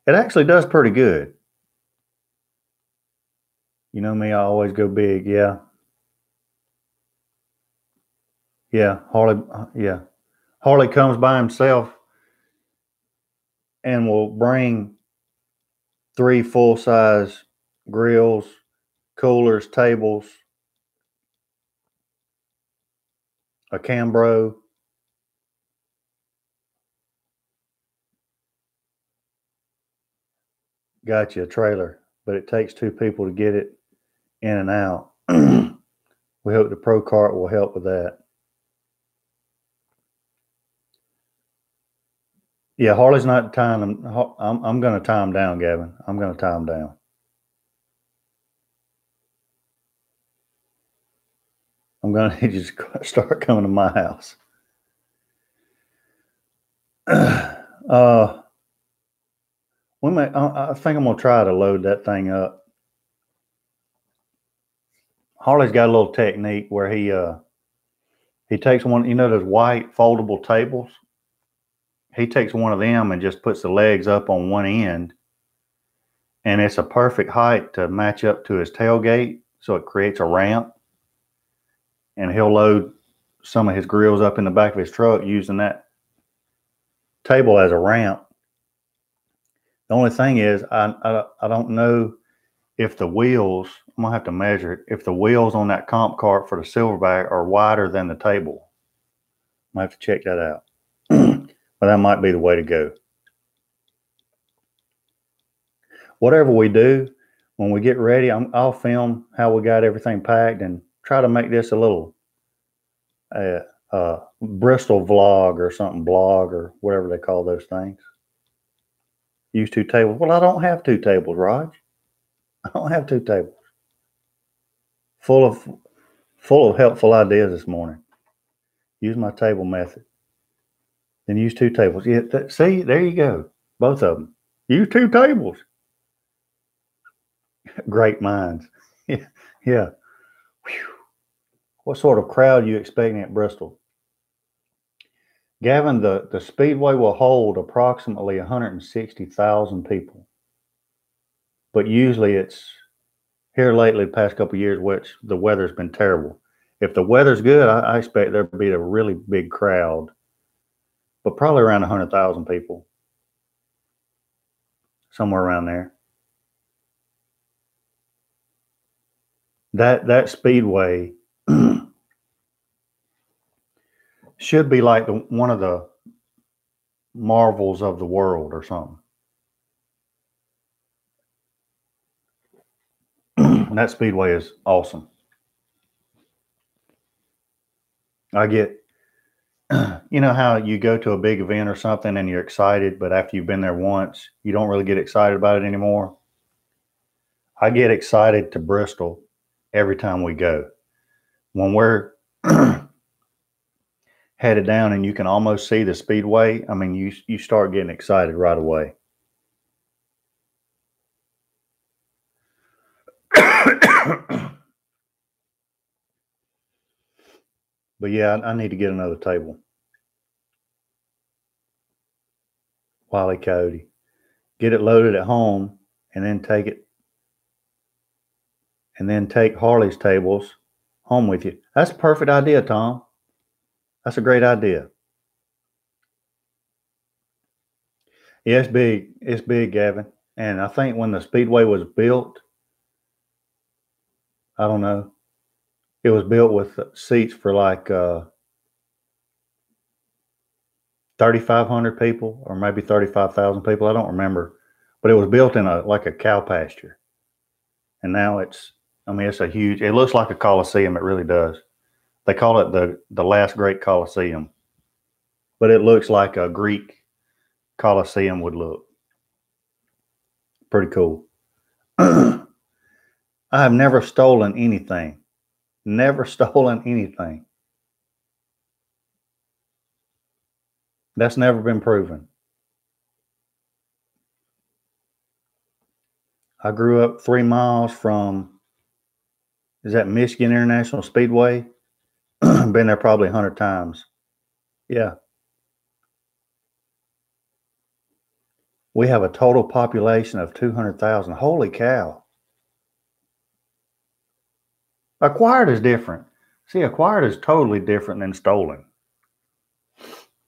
It actually does pretty good. You know me, I always go big. Yeah. Yeah. Harley comes by himself and will bring 3 full-size grills, coolers, tables, a Cambro. Got you a trailer, but it takes 2 people to get it in and out. We hope the Pro Cart will help with that. Yeah, Harley's not tying them. I'm going to tie them down, Gavin. I'm going to tie them down. I'm going to just start coming to my house. I think I'm going to try to load that thing up. Harley's got a little technique where he takes one, those white foldable tables. He takes one of them and just puts the legs up on one end, and it's a perfect height to match up to his tailgate, so it creates a ramp, and he'll load some of his grills up in the back of his truck using that table as a ramp. The only thing is, I don't know if the wheels, I'm going to have to measure it, if the wheels on that comp cart for the Silverbac are wider than the table. I might have to check that out. But that might be the way to go. Whatever we do, when we get ready, I'll film how we got everything packed and try to make this a little Bristol vlog or something, blog or whatever they call those things. Use 2 tables. Well, I don't have 2 tables, Raj. I don't have 2 tables. Full of helpful ideas this morning. Use my table method. Then use 2 tables. Yeah, see, there you go. Both of them. Use 2 tables. Great minds. Yeah. Whew. What sort of crowd are you expecting at Bristol? Gavin, the Speedway will hold approximately 160,000 people. But usually it's here lately, the past couple of years, which the weather's been terrible. If the weather's good, I expect there to be a really big crowd, but probably around 100,000 people, somewhere around there. That Speedway should be like one of the marvels of the world or something. That Speedway is awesome. I get, you know how you go to a big event or something and you're excited, but after you've been there once, you don't really get excited about it anymore. I get excited to Bristol every time we go when we're headed down and you can almost see the speedway, I mean, you start getting excited right away. But yeah, I need to get another table. Wile E. Coyote. Get it loaded at home and then take Harley's tables home with you. That's a perfect idea, Tom. That's a great idea. Yeah, it's big. It's big, Gavin. And I think when the speedway was built, I don't know, it was built with seats for like 3,500 people or maybe 35,000 people. I don't remember, but it was built in like a cow pasture. And now it's a huge. It looks like a coliseum. It really does. They call it the last great coliseum, but it looks like a Greek coliseum would look. Pretty cool. I have never stolen anything. Never stolen anything. That's never been proven. I grew up 3 miles from, is that Michigan International Speedway? Been there probably 100 times. Yeah. We have a total population of 200,000. Holy cow. Acquired is different. See, acquired is totally different than stolen.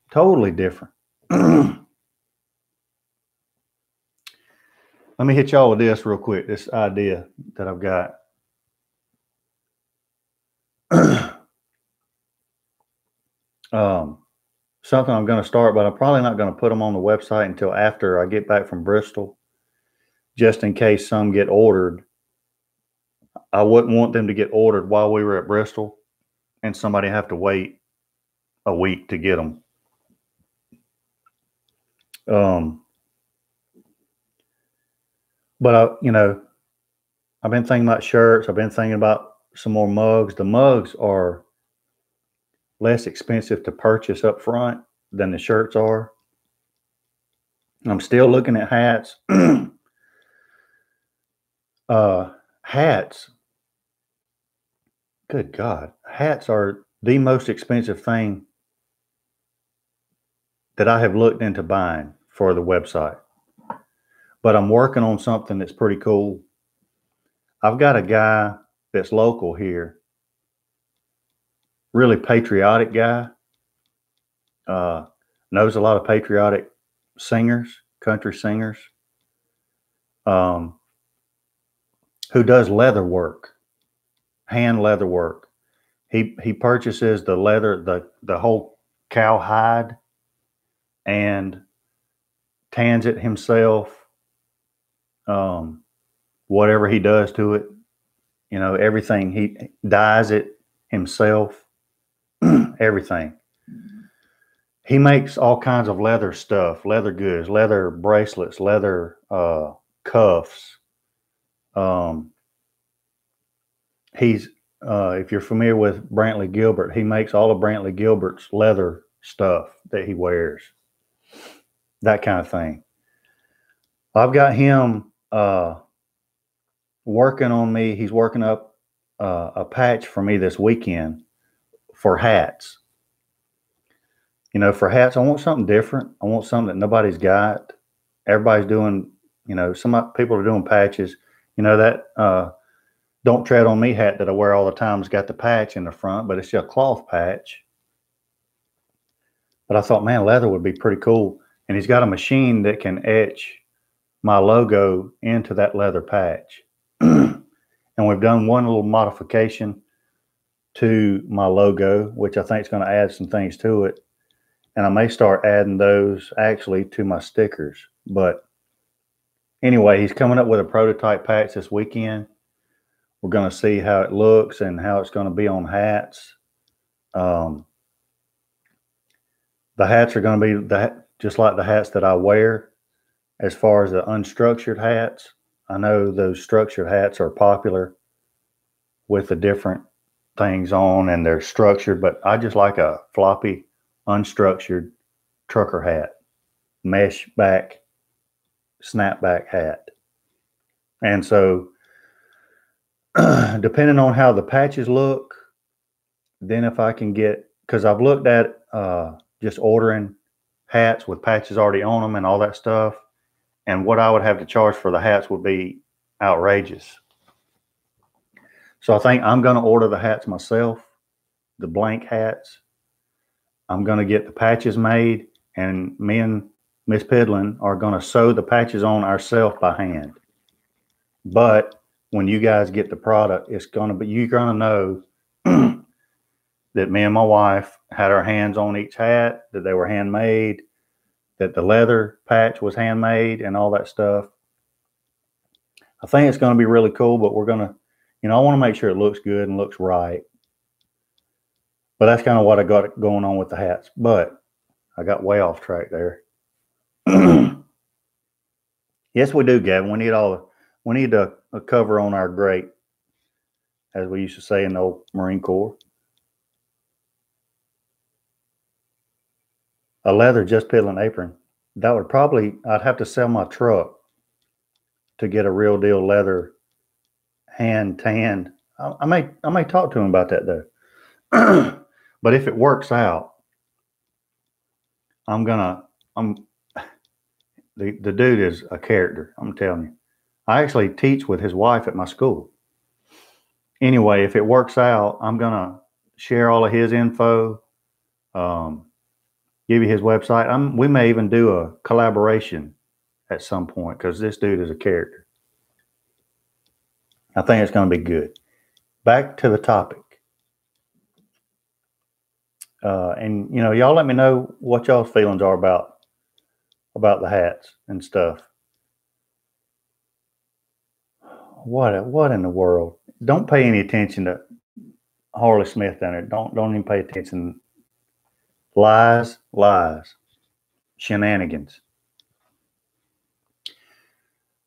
Totally different. Let me hit y'all with this real quick, this idea that I've got. Something I'm going to start, but I'm probably not going to put them on the website until after I get back from Bristol, just in case some get ordered. I wouldn't want them to get ordered while we were at Bristol and somebody have to wait a week to get them. But I've been thinking about shirts. I've been thinking about some more mugs. The mugs are less expensive to purchase up front than the shirts are. I'm still looking at hats. Hats. Good God. Hats are the most expensive thing that I have looked into buying for the website. But I'm working on something that's pretty cool. I've got a guy that's local here, really patriotic guy, knows a lot of patriotic singers, country singers, who does leather work, hand leather work. He purchases the leather, the whole cow hide, and tans it himself. Whatever he does to it, everything, he dyes it himself, everything. He makes all kinds of leather stuff, leather goods, leather bracelets, leather cuffs. He's if you're familiar with Brantley Gilbert, he makes all of Brantley Gilbert's leather stuff that he wears, that kind of thing. I've got him working on me. He's working up a patch for me this weekend for hats. For hats, I want something different. I want something that nobody's got. Everybody's doing, some people are doing patches. That Don't Tread on Me hat that I wear all the time has got the patch in the front, but it's just a cloth patch. But I thought, man, leather would be pretty cool. And he's got a machine that can etch my logo into that leather patch. And we've done one little modification to my logo, which I think is going to add some things to it. And I may start adding those actually to my stickers. But anyway, he's coming up with a prototype patch this weekend. We're going to see how it looks and how it's going to be on hats. The hats are going to be just like the hats that I wear. As far as the unstructured hats, I know those structured hats are popular with the different things on and they're structured, but I just like a floppy, unstructured trucker hat, mesh back, snapback hat. And so depending on how the patches look, then if I can get, because I've looked at just ordering hats with patches already on them and all that stuff, and what I would have to charge for the hats would be outrageous. So I think I'm going to order the hats myself, the blank hats. I'm going to get the patches made, and me and Miss Piddlin are going to sew the patches on ourselves by hand. But when you guys get the product, it's going to be, you're going to know that me and my wife had our hands on each hat, that they were handmade, that the leather patch was handmade and all that stuff. I think it's going to be really cool, but we're going to, I want to make sure it looks good and looks right. But that's kind of what I got going on with the hats. But I got way off track there. Yes, we do, Gavin. We need a cover on our grate, as we used to say in the old Marine Corps. A leather Jus Piddlin apron. That would probably, I'd have to sell my truck to get a real deal leather hand tanned. I may talk to him about that though. But if it works out, the dude is a character, I'm telling you. I actually teach with his wife at my school. Anyway, if it works out, I'm gonna share all of his info, give you his website. We may even do a collaboration at some point, because this dude is a character. I think it's going to be good. Back to the topic. And y'all let me know what y'all's feelings are about the hats and stuff. What in the world? Don't pay any attention to Harley Smith down there. Don't even pay attention. Lies, shenanigans.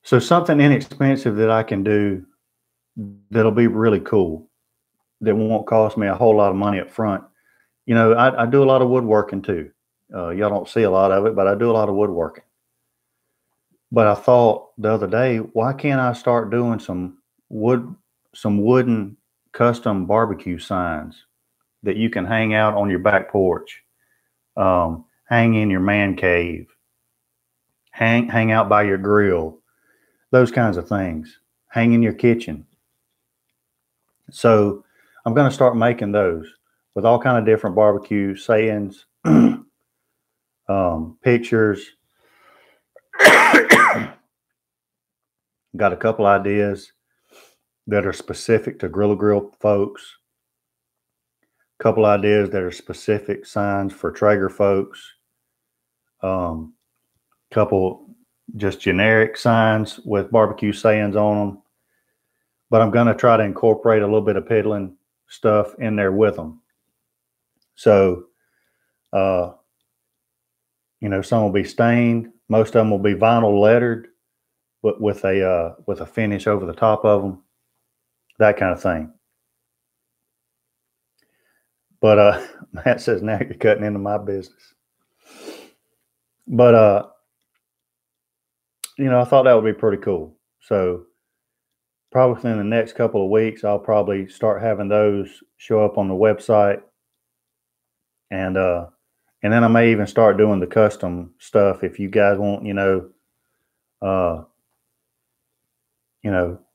So something inexpensive that I can do that'll be really cool, that won't cost me a whole lot of money up front. I do a lot of woodworking too. Y'all don't see a lot of it, but I do a lot of woodworking. But I thought the other day, why can't I start doing some wooden custom barbecue signs that you can hang out on your back porch, hang in your man cave, hang out by your grill, those kinds of things, hang in your kitchen. So I'm going to start making those with all kind of different barbecue sayings, pictures. Got a couple ideas that are specific to Grilla Grill folks. Couple ideas that are specific signs for Traeger folks. Couple just generic signs with barbecue sayings on them. But I'm going to try to incorporate a little bit of Piddlin stuff in there with them. So, some will be stained. Most of them will be vinyl lettered, but with a finish over the top of them, that kind of thing. But Matt says, now you're cutting into my business. But I thought that would be pretty cool. So probably within the next couple of weeks, I'll probably start having those show up on the website, and then I may even start doing the custom stuff if you guys want,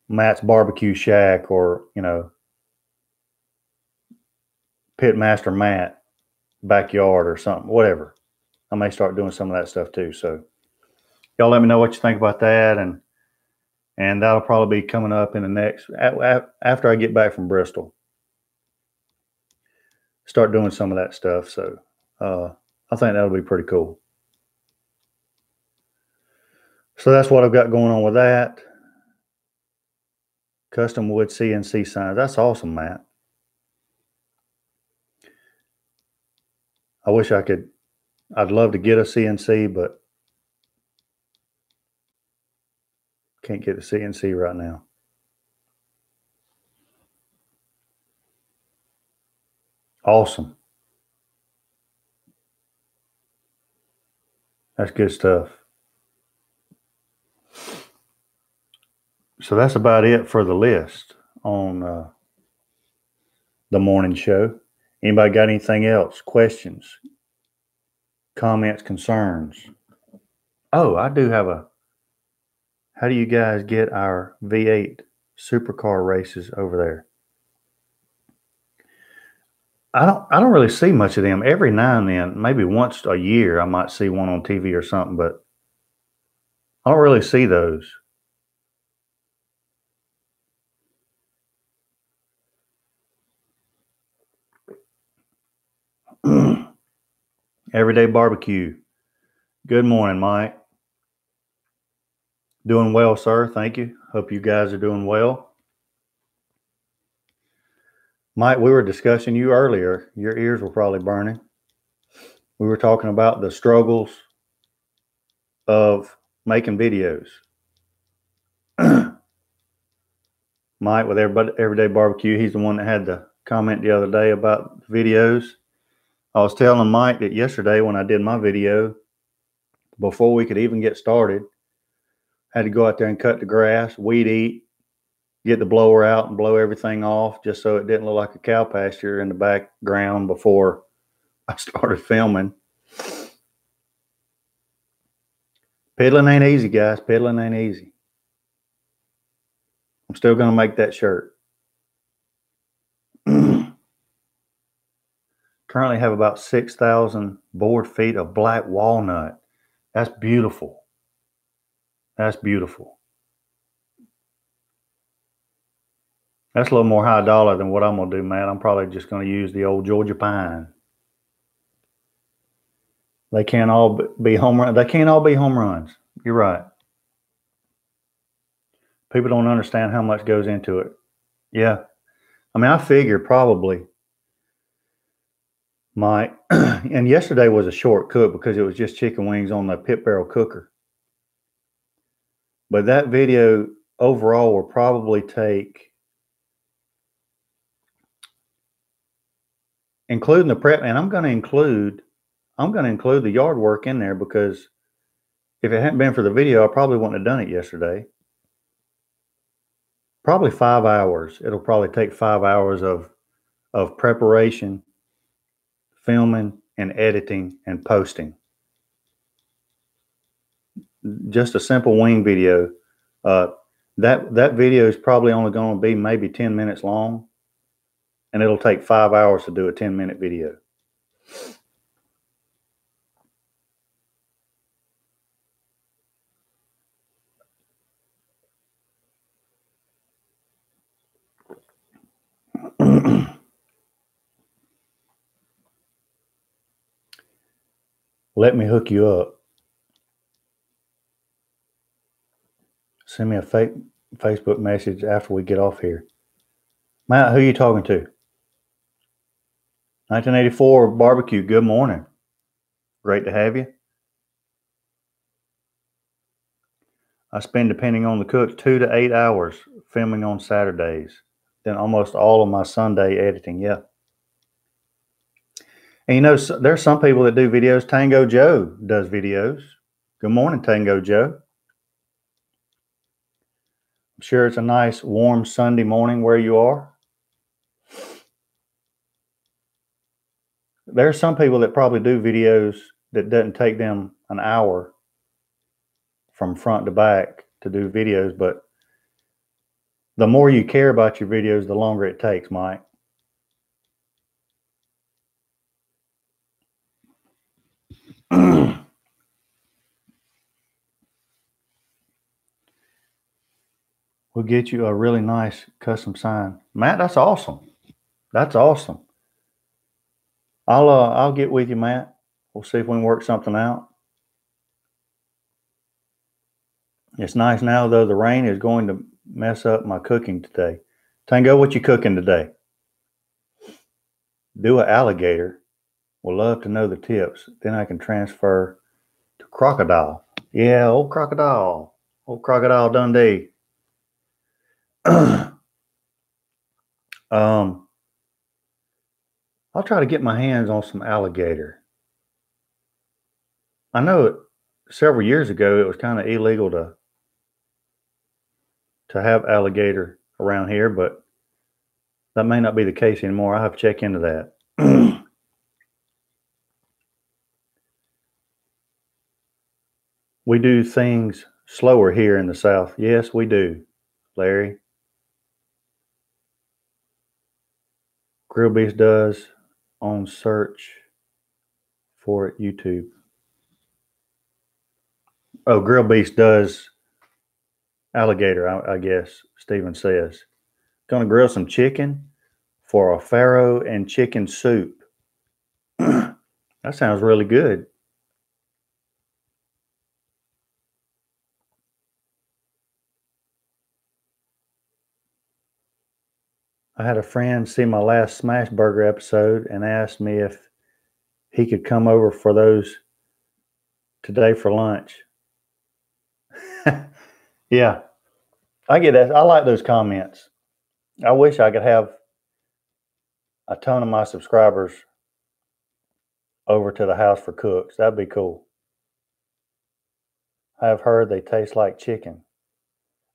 Matt's Barbecue Shack, or Pitmaster Matt backyard or something, whatever. I may start doing some of that stuff too. So y'all let me know what you think about that, and that'll probably be coming up in the next, after I get back from Bristol. Start doing some of that stuff. So I think that'll be pretty cool. So that's what I've got going on with that. Custom wood CNC signs. That's awesome, Matt. I wish I'd love to get a CNC, but can't get a CNC right now. Awesome. That's good stuff. So that's about it for the list on the morning show. Anybody got anything else? Questions, comments, concerns? Oh, I do have a. How do you guys get our V8 supercar races over there? I don't really see much of them. Every now and then, maybe once a year, I might see one on TV or something, but I don't really see those. Everyday barbecue. Good morning, Mike. Doing well, sir. Thank you. Hope you guys are doing well. Mike, we were discussing you earlier. Your ears were probably burning. We were talking about the struggles of making videos. Mike with Everyday Barbecue, he's the one that had the comment the other day about videos. I was telling Mike that yesterday when I did my video, before we could even get started, I had to go out there and cut the grass, weed eat, get the blower out and blow everything off just so it didn't look like a cow pasture in the background before I started filming. Piddling ain't easy, guys. Piddling ain't easy. I'm still going to make that shirt. Currently have about 6,000 board feet of black walnut. That's beautiful. That's beautiful. That's a little more high dollar than what I'm going to do, Matt. I'm probably just going to use the old Georgia pine. They can't all be home runs. They can't all be home runs. You're right. People don't understand how much goes into it. Yeah. I mean, I figure probably and yesterday was a short cook because it was just chicken wings on the pit barrel cooker. But that video overall will probably take, including the prep, and I'm going to include the yard work in there because if it hadn't been for the video, I probably wouldn't have done it yesterday. Probably 5 hours. It'll probably take 5 hours of preparation, filming, and editing and posting. Just a simple wing video. That video is probably only going to be maybe 10 minutes long, and it'll take 5 hours to do a 10-minute video. Let me hook you up. Send me a Facebook message after we get off here. Matt, who are you talking to? 1984 barbecue. Good morning. Great to have you. I spend, depending on the cook, 2 to 8 hours filming on Saturdays. Then almost all of my Sunday editing. Yeah. And you know, there's some people that do videos. Tango Joe does videos. Good morning, Tango Joe. I'm sure it's a nice, warm Sunday morning where you are. There are some people that probably do videos that doesn't take them an hour from front to back to do videos, but the more you care about your videos, the longer it takes, Mike. We'll get you a really nice custom sign. Matt, that's awesome. That's awesome. I'll get with you, Matt. We'll see if we can work something out. It's nice now, though. The rain is going to mess up my cooking today. Tango, what you cooking today? Do an alligator. We'll love to know the tips. Then I can transfer to crocodile. Yeah, old crocodile. Old Crocodile Dundee. I'll try to get my hands on some alligator. I know several years ago it was kind of illegal to have alligator around here, but that may not be the case anymore. I'll have to check into that. We do things slower here in the South. Yes, we do, Larry. Grill Beast does on search for YouTube. Oh, Grill Beast does alligator, I guess, Steven says. Gonna grill some chicken for a farro and chicken soup. That sounds really good. I had a friend see my last Smash Burger episode and asked me if he could come over for those today for lunch. Yeah, I get that. I like those comments. I wish I could have a ton of my subscribers over to the house for cooks. That'd be cool. I've heard they taste like chicken.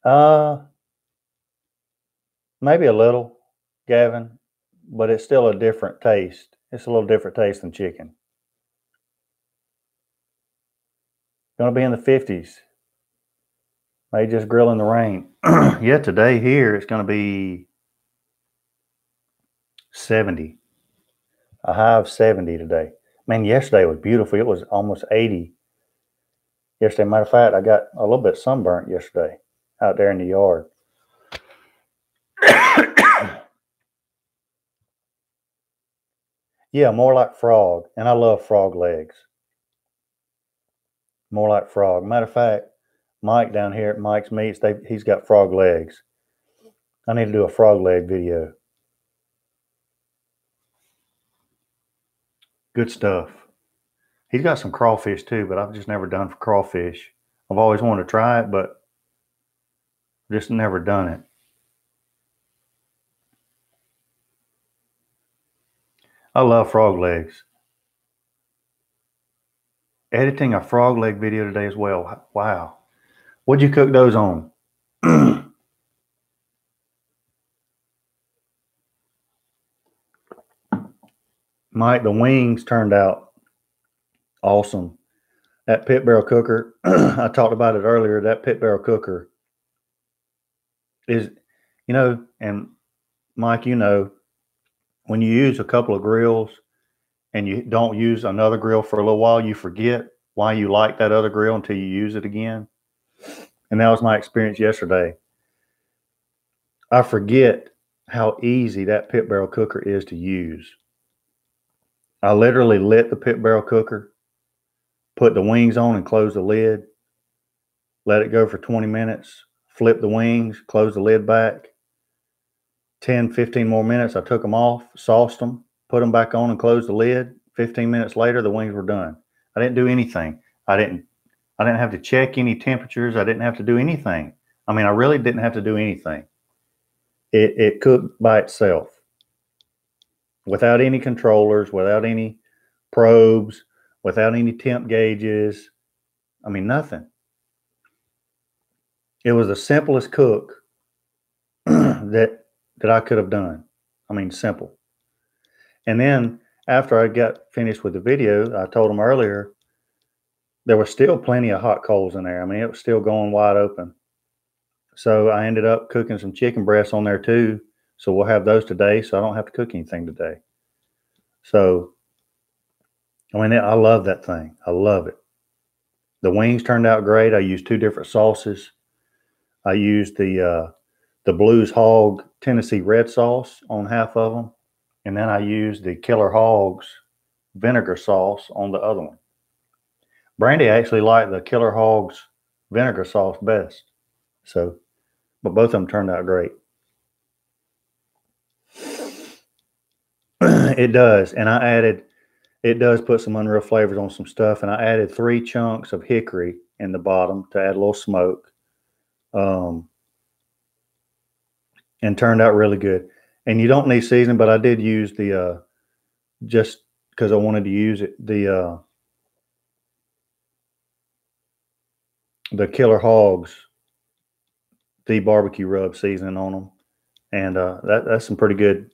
Maybe a little, Gavin, but it's still a different taste. It's a little different taste than chicken. Going to be in the 50s. May just grill in the rain. Yeah, today here it's going to be 70. A high of 70 today. Man, yesterday was beautiful. It was almost 80. Yesterday, matter of fact, I got a little bit sunburnt yesterday out there in the yard. Yeah, more like frog. And I love frog legs. More like frog. Matter of fact, Mike down here at Mike's Meats, he's got frog legs. I need to do a frog leg video. Good stuff. He's got some crawfish too, but I've just never done for crawfish. I've always wanted to try it, but just never done it. I love frog legs. Editing a frog leg video today as well. Wow. What'd you cook those on? Mike, the wings turned out awesome. That pit barrel cooker, I talked about it earlier. That pit barrel cooker is, and Mike, when you use a couple of grills and you don't use another grill for a little while, you forget why you like that other grill until you use it again. And that was my experience yesterday. I forget how easy that pit barrel cooker is to use. I literally lit the pit barrel cooker, put the wings on and close the lid, let it go for 20 minutes, flip the wings, close the lid back. 10, 15 more minutes, I took them off, sauced them, put them back on and closed the lid. 15 minutes later, the wings were done. I didn't do anything. I didn't have to check any temperatures. I didn't have to do anything. I mean, I really didn't have to do anything. It cooked by itself without any controllers, without any probes, without any temp gauges. I mean, nothing. It was the simplest cook that I could have done. I mean, simple. And then after I got finished with the video, I told them earlier, there was still plenty of hot coals in there. I mean, it was still going wide open. So I ended up cooking some chicken breasts on there too. So we'll have those today. So I don't have to cook anything today. So, I mean, I love that thing. I love it. The wings turned out great. I used 2 different sauces. I used the Blues Hog Tennessee red sauce on half of them. And then I used the Killer Hogs vinegar sauce on the other one. Brandy actually liked the Killer Hogs vinegar sauce best. So, but both of them turned out great. It does. And it does put some unreal flavors on some stuff. And I added 3 chunks of hickory in the bottom to add a little smoke. And turned out really good. And you don't need seasoning, but I did use the just because I wanted to use it. The Killer Hogs, the barbecue rub seasoning on them, and that's some pretty good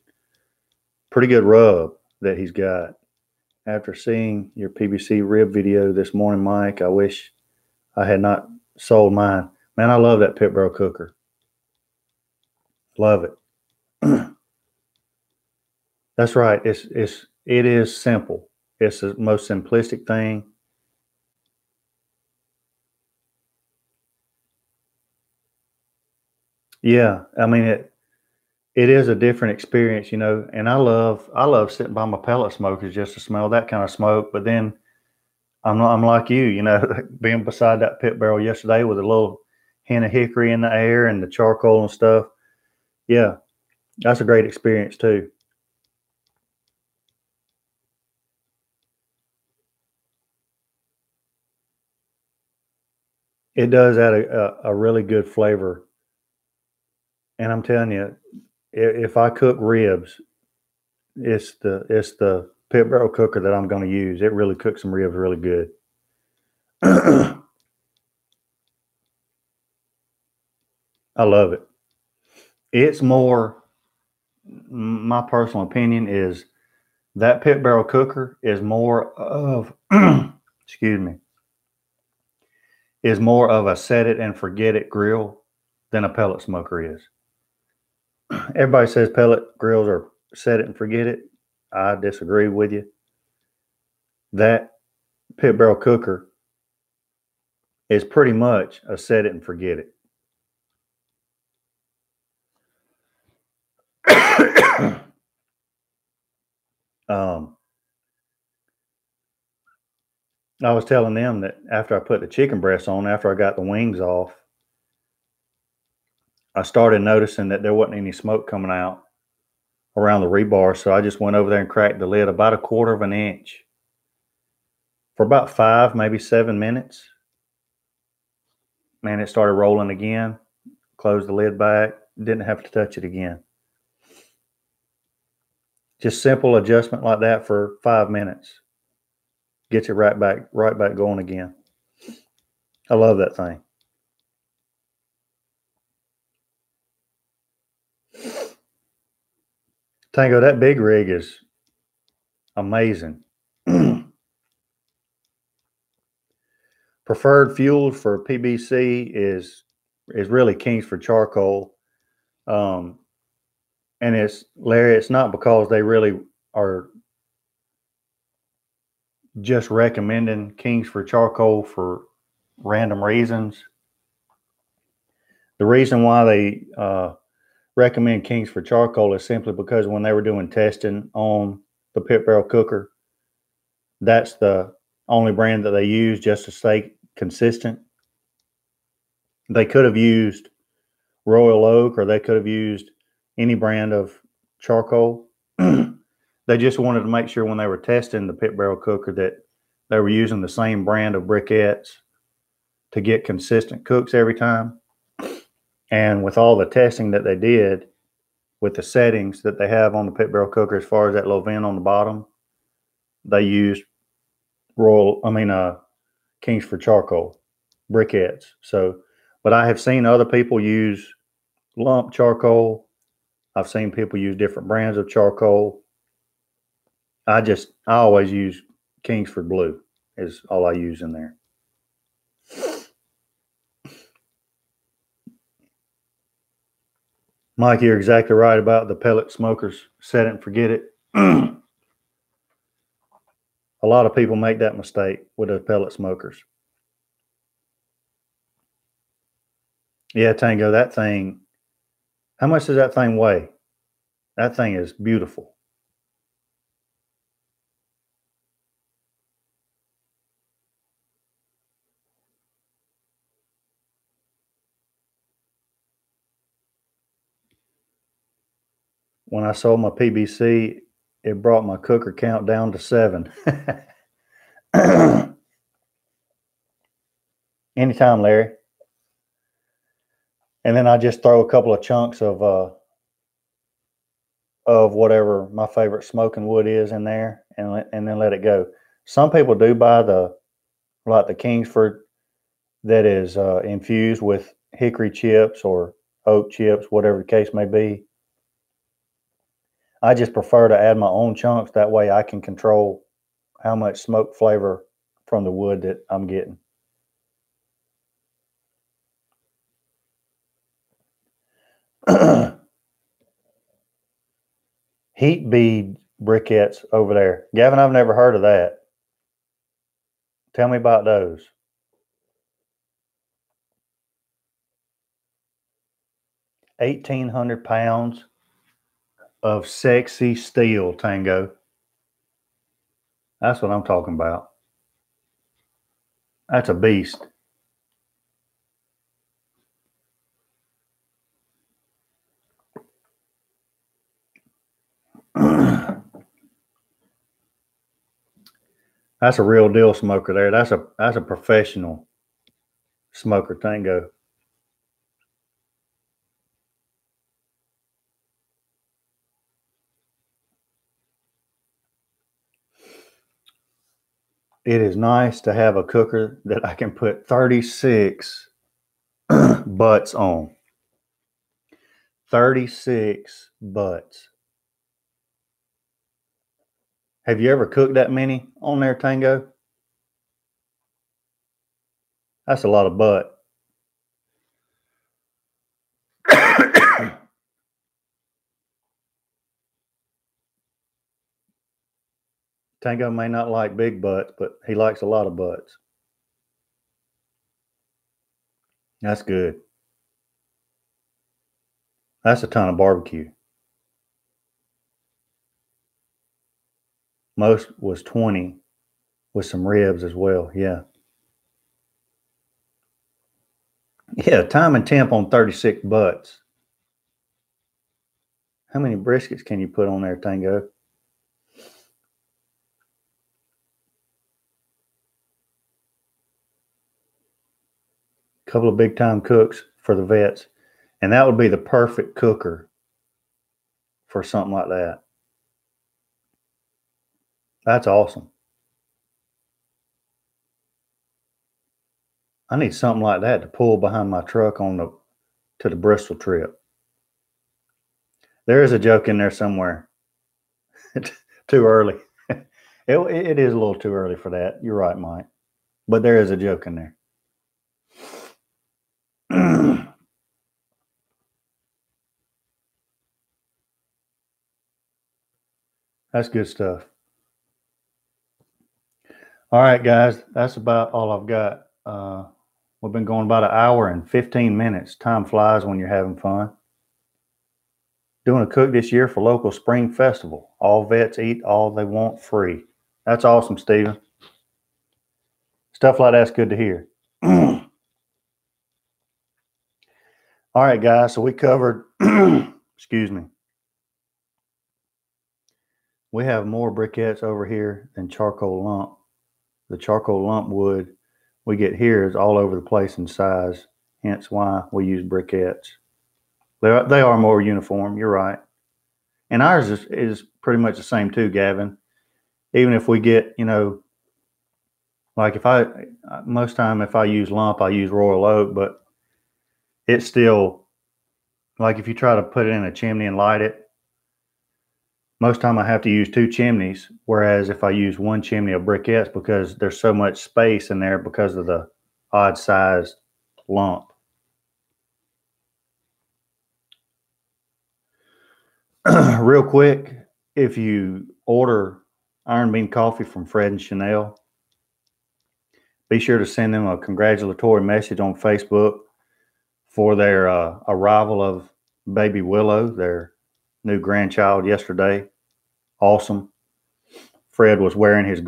rub that he's got. After seeing your PBC rib video this morning, Mike, I wish I had not sold mine. Man, I love that pit barrel cooker. Love it. That's right. It is simple. It's the most simplistic thing. Yeah, I mean it is a different experience, you know, and I love sitting by my pellet smokers just to smell that kind of smoke. But then I'm like you know, being beside that pit barrel yesterday with a little hint of hickory in the air and the charcoal and stuff. Yeah, that's a great experience too. It does add a really good flavor. And I'm telling you, if I cook ribs, it's the pit barrel cooker that I'm going to use. It really cooks some ribs really good. I love it. It's more, my personal opinion is that pit barrel cooker is more of, excuse me, is more of a set it and forget it grill than a pellet smoker is. Everybody says pellet grills are set it and forget it. I disagree with you. That pit barrel cooker is pretty much a set it and forget it. um, I was telling them that after I put the chicken breasts on, after I got the wings off, I started noticing that there wasn't any smoke coming out around the rebar. So I just went over there and cracked the lid about 1/4 of an inch for about 5, maybe 7 minutes. Man, it started rolling again. Closed the lid back. Didn't have to touch it again. Just simple adjustment like that for 5 minutes gets it right back going again. I love that thing. Tango, that big rig is amazing. Preferred fuel for PBC is really Kingsford charcoal. And it's, Larry, it's not because they really are just recommending Kingsford charcoal for random reasons. The reason why they recommend Kingsford charcoal is simply because when they were doing testing on the pit barrel cooker, that's the only brand that they use just to stay consistent. They could have used Royal Oak, or they could have used any brand of charcoal. They just wanted to make sure when they were testing the pit barrel cooker that they were using the same brand of briquettes to get consistent cooks every time. And with all the testing that they did with the settings that they have on the pit barrel cooker, as far as that little vent on the bottom, they used Kingsford charcoal briquettes. So, but I have seen other people use lump charcoal. I've seen people use different brands of charcoal. I always use Kingsford Blue is all I use in there. Mike, you're exactly right about the pellet smokers. Set it and forget it. A lot of people make that mistake with those pellet smokers. Yeah, Tango, that thing, how much does that thing weigh? That thing is beautiful. When I sold my PBC, it brought my cooker count down to 7. Anytime, Larry. And then I just throw a couple of chunks of of whatever my favorite smoking wood is in there, and then let it go. Some people do buy the Kingsford that is infused with hickory chips or oak chips, whatever the case may be. I just prefer to add my own chunks. That way I can control how much smoke flavor from the wood that I'm getting. Heat bead briquettes over there. Gavin, I've never heard of that. Tell me about those. 1,800 pounds of sexy steel, Tango. That's what I'm talking about. That's a beast. That's a real deal smoker there. That's a professional smoker, Tango. It is nice to have a cooker that I can put 36 butts on. 36 butts. Have you ever cooked that many on there, Tango? That's a lot of butt. Tango may not like big butts, but he likes a lot of butts. That's good. That's a ton of barbecue. Most was 20 with some ribs as well. Yeah. Yeah, time and temp on 36 butts. How many briskets can you put on there, Tango? A couple of big time cooks for the vets. And that would be the perfect cooker for something like that. That's awesome. I need something like that to pull behind my truck to the Bristol trip. There is a joke in there somewhere. Too early. It is a little too early for that. You're right, Mike. But there is a joke in there. That's good stuff. All right, guys. That's about all I've got. We've been going about an hour and 15 minutes. Time flies when you're having fun. Doing a cook this year for local spring festival. All vets eat all they want free. That's awesome, Steven. Stuff like that's good to hear. All right, guys. So we covered, excuse me. We have more briquettes over here than charcoal lump. The charcoal lump wood we get here is all over the place in size, hence why we use briquettes. They are more uniform, you're right. And ours is pretty much the same too, Gavin. Even if we get, like most time if I use lump, I use royal oak, but it's still, like if you try to put it in a chimney and light it, most time I have to use 2 chimneys, whereas if I use 1 chimney of briquettes, because there's so much space in there because of the odd sized lump. Real quick, if you order Iron Bean coffee from Fred and Chanel, be sure to send them a congratulatory message on Facebook for their arrival of baby Willow, their new grandchild, yesterday. Awesome. Fred was wearing his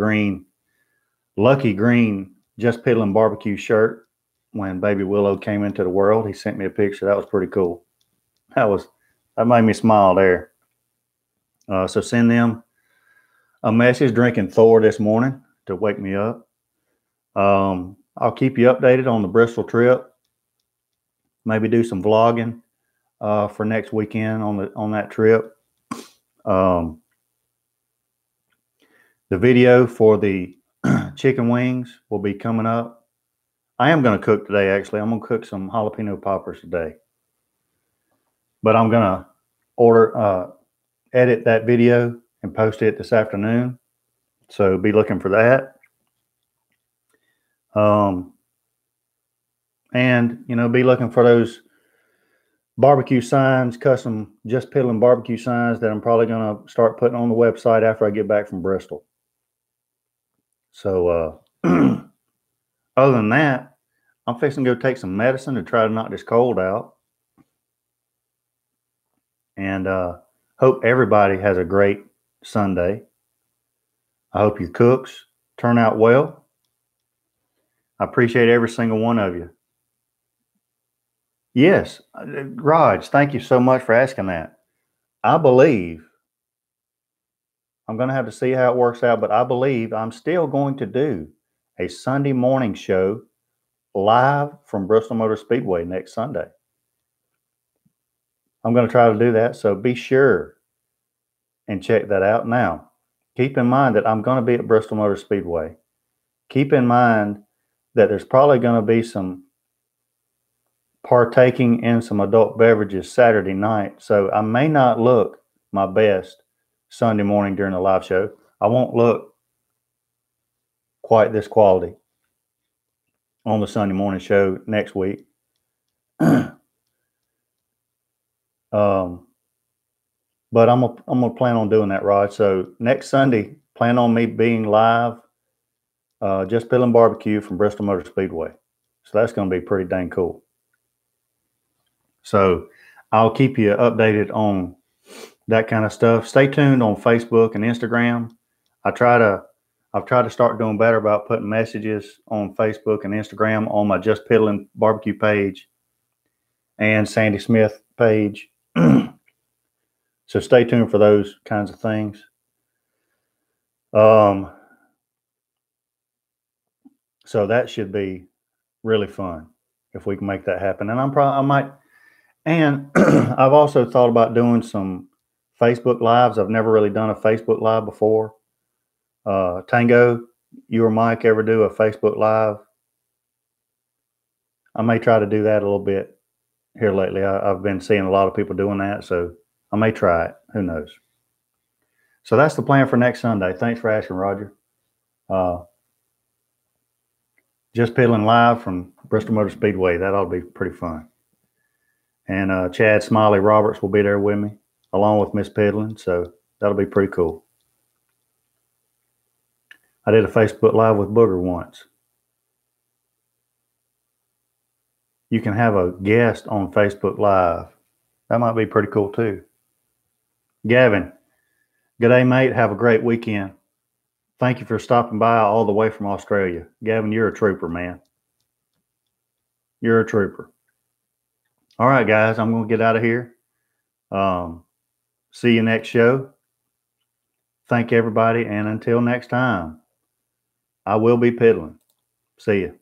lucky green Jus Piddlin BBQ shirt when baby Willow came into the world. He sent me a picture. That was pretty cool. That made me smile there. So send them a message drinking Thor this morning to wake me up. I'll keep you updated on the Bristol trip. Maybe do some vlogging for next weekend on that trip. The video for the chicken wings will be coming up. I am going to cook today, actually. I'm going to cook some jalapeno poppers today. But I'm going to edit that video and post it this afternoon. So be looking for that. And, you know, be looking for those barbecue signs, custom Jus Piddlin BBQ signs that I'm probably going to start putting on the website after I get back from Bristol. So, other than that, I'm fixing to go take some medicine to try to knock this cold out. And hope everybody has a great Sunday. I hope your cooks turn out well. I appreciate every single one of you. Yes, Raj, thank you so much for asking that. I believe, I'm going to have to see how it works out, but I believe I'm still going to do a Sunday morning show live from Bristol Motor Speedway next Sunday. I'm going to try to do that, so be sure and check that out. Now, keep in mind that I'm going to be at Bristol Motor Speedway. Keep in mind that there's probably going to be some partaking in some adult beverages Saturday night, so I may not look my best Sunday morning during the live show. I won't look quite this quality on the Sunday morning show next week. But I'm gonna plan on doing that, Rod. So next Sunday, plan on me being live, Jus Piddlin BBQ from Bristol Motor Speedway. So that's gonna be pretty dang cool. So I'll keep you updated on that kind of stuff. Stay tuned on Facebook and Instagram. I've tried to start doing better about putting messages on Facebook and Instagram on my Jus Piddlin BBQ page and Sandy Smith page. So stay tuned for those kinds of things. So that should be really fun if we can make that happen. And I might, and I've also thought about doing some Facebook lives. I've never really done a Facebook live before. Tango, you or Mike ever do a Facebook live? I may try to do that a little bit here lately. I've been seeing a lot of people doing that, so I may try it. Who knows? So that's the plan for next Sunday. Thanks for asking, Roger. Jus Piddlin live from Bristol Motor Speedway. That ought to be pretty fun. And Chad Smiley Roberts will be there with me, along with Miss Piddlin. So that'll be pretty cool. I did a Facebook Live with Booger once. You can have a guest on Facebook Live. That might be pretty cool too. Gavin, good day, mate. Have a great weekend. Thank you for stopping by all the way from Australia. Gavin, you're a trooper, man. You're a trooper. All right, guys, I'm going to get out of here. See you next show. Thank everybody, and until next time, I will be piddling. See you.